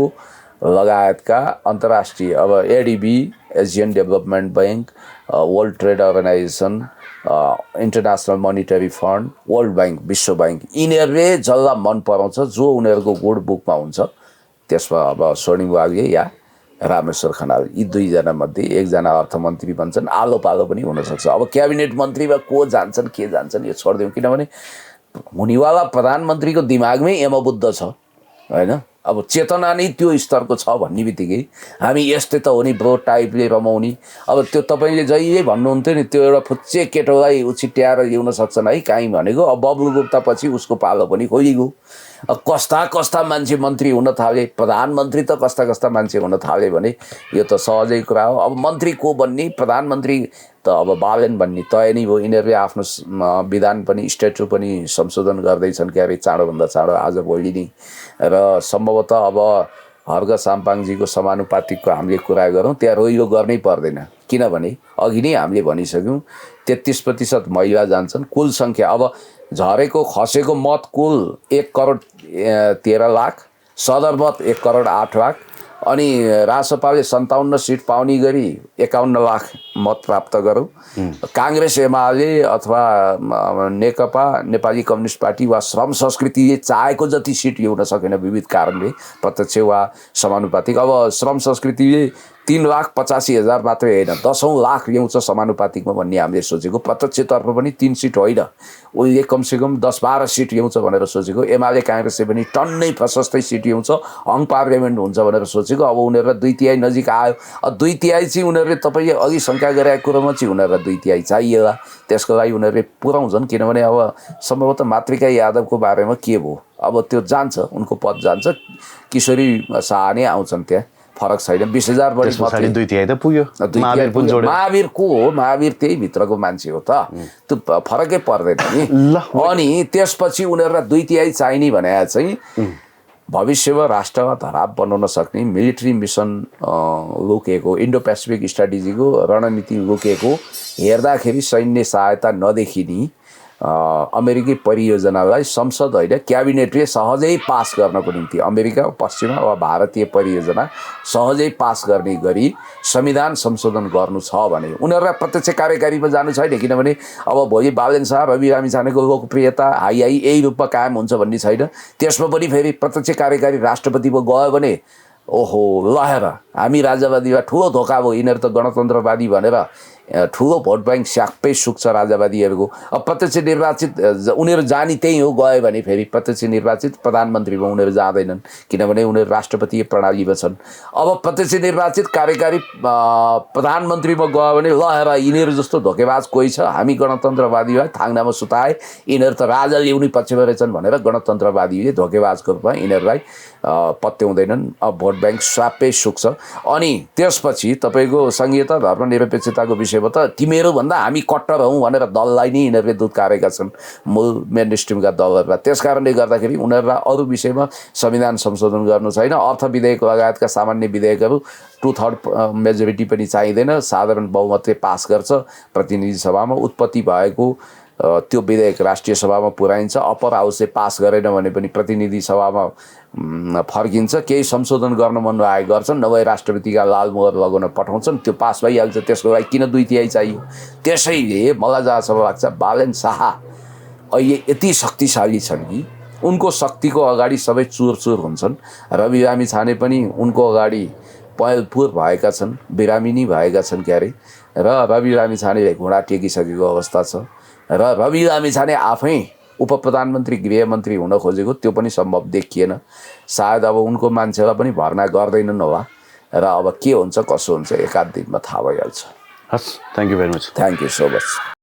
लगायतका अन्तर्राष्ट्रिय, अब ADB, Asian Development Bank, World Trade Organization, International Monetary Fund, World Bank, विश्व बैंक, यिनीहरूले जसलाई मन पराउँछ, जो उनीहरूको गुड बुकमा हुन्छ, त्यसमा अब स्वर्णिम वाग्ले या रामेश्वर खनाल यी 2 जना मध्ये एकजना अर्थमन्त्री बन्छन्। आलो पालो पनि हुनसक्छ। अब क्याबिनेट मन्त्रीमा को जान्छन् के जान्छन् यो छोडिदिउँ, किनभने हुनेवाला प्रधानमन्त्रीको दिमागमै यमबुद्ध छ होइन। अब चेतना नै त्यो स्तरको छ भन्ने बित्तिकै हामी यस्तै त हो नि ब्रो टाइपले रमाउने। अब त्यो तपाईँले जहिले भन्नुहुन्थ्यो नि त्यो एउटा फुच्चे केटोलाई उछिट्याएर ल्याउन सक्छन् है काहीँ भनेको। अब बबुल गुप्ता पछि उसको पालो पनि खोलिगयो। अब कस्ता कस्ता मान्छे मन्त्री हुन थाले, प्रधानमन्त्री त कस्ता कस्ता मान्छे हुन थाले भने यो त सहजै कुरा हो। अब मन्त्री को बन्ने, प्रधानमन्त्री त अब बालेन भन्ने तय नै भयो। यिनीहरूले आफ्नो विधान पनि स्ट्याचु पनि संशोधन गर्दैछन् क्यारे चाँडोभन्दा चाँडो आज भोलि नै। र सम्भवतः अब हर्क साम्पाङजीको समानुपातिकको हामीले कुरा गरौँ त्यहाँ रोइलो गर्नै पर्दैन, किनभने अघि नै हामीले भनिसक्यौँ 33% महिला जान्छन्। कुल सङ्ख्या अब झरेको खसेको मत कुल 1,13,00,000, सदरमत 1,08,00,000 अनि रासपाले 57 सिट पाउने गरी 51 लाख मत प्राप्त गरौँ। काङ्ग्रेस एमाले अथवा नेकपा नेपाली कम्युनिस्ट पार्टी वा श्रम संस्कृतिले चाहेको जति सिट ल्याउन सकेन विविध कारणले, प्रत्यक्ष वा समानुपातिक। अब श्रम संस्कृतिले 3,85,000 मात्रै होइन 10 लाख ल्याउँछ समानुपातिकमा भन्ने हामीले सोचेको। प्रत्यक्षतर्फ पनि 3 सिट होइन, उसले कमसेकम 10-12 सिट ल्याउँछ भनेर सोचेको। एमाले काङ्ग्रेसले पनि टन्नै प्रशस्तै सिट ल्याउँछ, हङ पार्लियामेन्ट हुन्छ भनेर सोचेको। अब उनीहरूलाई 2/3 नजिक आयो। अब 2/3 चाहिँ उनीहरूले तपाईँले अघि शङ्का गरेको कुरोमा चाहिँ उनीहरूलाई 2/3 चाहिएला। त्यसको लागि उनीहरूले पुऱ्याउँछन्, किनभने अब सम्भवतः मातृका यादवको बारेमा के भयो, अब त्यो जान्छ, उनको पद जान्छ, किशोरी शाह नै आउँछन्, त्यहाँ फरक छैन। 20,000 बढी पछाडि 2/3 त पुग्यो। महावीर को हो, महावीर त्यही भित्रको मान्छे हो त, त्यो फरकै पर्दैन नि। अनि त्यसपछि उनीहरूलाई 2/3 चाहिने भने चाहिँ भविष्यमा राष्ट्रमा धराप बनाउन सक्ने मिलिट्री मिसन लुकेको, इन्डो पेसिफिक स्ट्राटेजीको रणनीति लुकेको, हेर्दाखेरि सैन्य सहायता नदेखिने अमेरिकी परियोजनालाई संसद होइन क्याबिनेटले सहजै पास गर्नको निम्ति अमेरिका पश्चिमा वा भारतीय परियोजना सहजै पास गर्ने गरी संविधान संशोधन गर्नु छ भने उनीहरूलाई प्रत्यक्ष कार्यकारीमा जानु छैन। किनभने अब भोलि बालेन शाह रवि लामिछानेको लोकप्रियता हाई यही रूपमा कायम हुन्छ भन्ने छैन। त्यसमा पनि फेरि प्रत्यक्ष कार्यकारी राष्ट्रपतिमा गयो भने ओहो लहेर हामी राजावादीमा ठुलो धोका भयो, यिनीहरू त गणतन्त्रवादी भनेर ठुलो भोट ब्याङ्क स्याक्पै सुक्छ राजावादीहरूको। अब प्रत्यक्ष निर्वाचित उनीहरू जाने त्यही हो, गयो भने फेरि प्रत्यक्ष निर्वाचित प्रधानमन्त्रीमा उनीहरू जाँदैनन्, किनभने उनीहरू राष्ट्रपतीय प्रणालीमा छन्। अब प्रत्यक्ष निर्वाचित कार्यकारी प्रधानमन्त्रीमा गयो भने ल हेर यिनीहरू जस्तो धोकेबाज कोही छ, हामी गणतन्त्रवादीलाई थाङ्नामा सुताए, यिनीहरू त राजा ल्याउने पक्षमा रहेछन् भनेर गणतन्त्रवादीले धोकेबाजको रूपमा यिनीहरूलाई पत्याउँदैनन्। अब भोट ब्याङ्क स्वापै सुक्छ। अनि त्यसपछि तपाईँको संघीयता धर्मनिरपेक्षताको विषयमा त तिमीहरूभन्दा हामी कट्टर हौँ भनेर दललाई नै यिनीहरूले दुधकारेका छन्, मूल मेन स्ट्रिमका दलहरूलाई। त्यस कारणले गर्दाखेरि उनीहरूलाई अरू विषयमा संविधान संशोधन गर्नु छैन। अर्थ विधेयक लगायतका सामान्य विधेयकहरू 2/3 मेजोरिटी पनि चाहिँदैन, साधारण बहुमतले पास गर्छ। प्रतिनिधि सभामा उत्पत्ति भएको त्यो विधेयक राष्ट्रिय सभामा पुर्याइन्छ, अप्पर हाउसले पास गरेन भने पनि प्रतिनिधि सभामा फर्किन्छ। केही संशोधन गर्न मन लागेको गर्छन्, नभए राष्ट्रपतिका लाल मोहर लगाउन पठाउँछन्, त्यो पास भइहाल्छ। त्यसको लागि किन 2/3 चाहियो? त्यसैले मलाई जहाँसम्म लाग्छ बालेन शाह अहिले यति शक्तिशाली छन् कि उनको शक्तिको अगाडि सबै चुर हुन्छन्। रवि लामिछाने पनि उनको अगाडि पहेलपुर भएका छन्, बिरामी नै भएका छन् क्यारे, र रवि लामिछानेले घुँडा टेकिसकेको अवस्था छ। र रवि लामिछाने आफै उप प्रधानमन्त्री गृहमन्त्री हुन खोजेको, त्यो पनि सम्भव देखिएन। सायद अब उनको मान्छेलाई पनि भर्ना गर्दैनन् होला। र अब के हुन्छ कसो हुन्छ एकाध दिनमा थाहा भइहाल्छ। हस्, thank you very much. Thank you so much.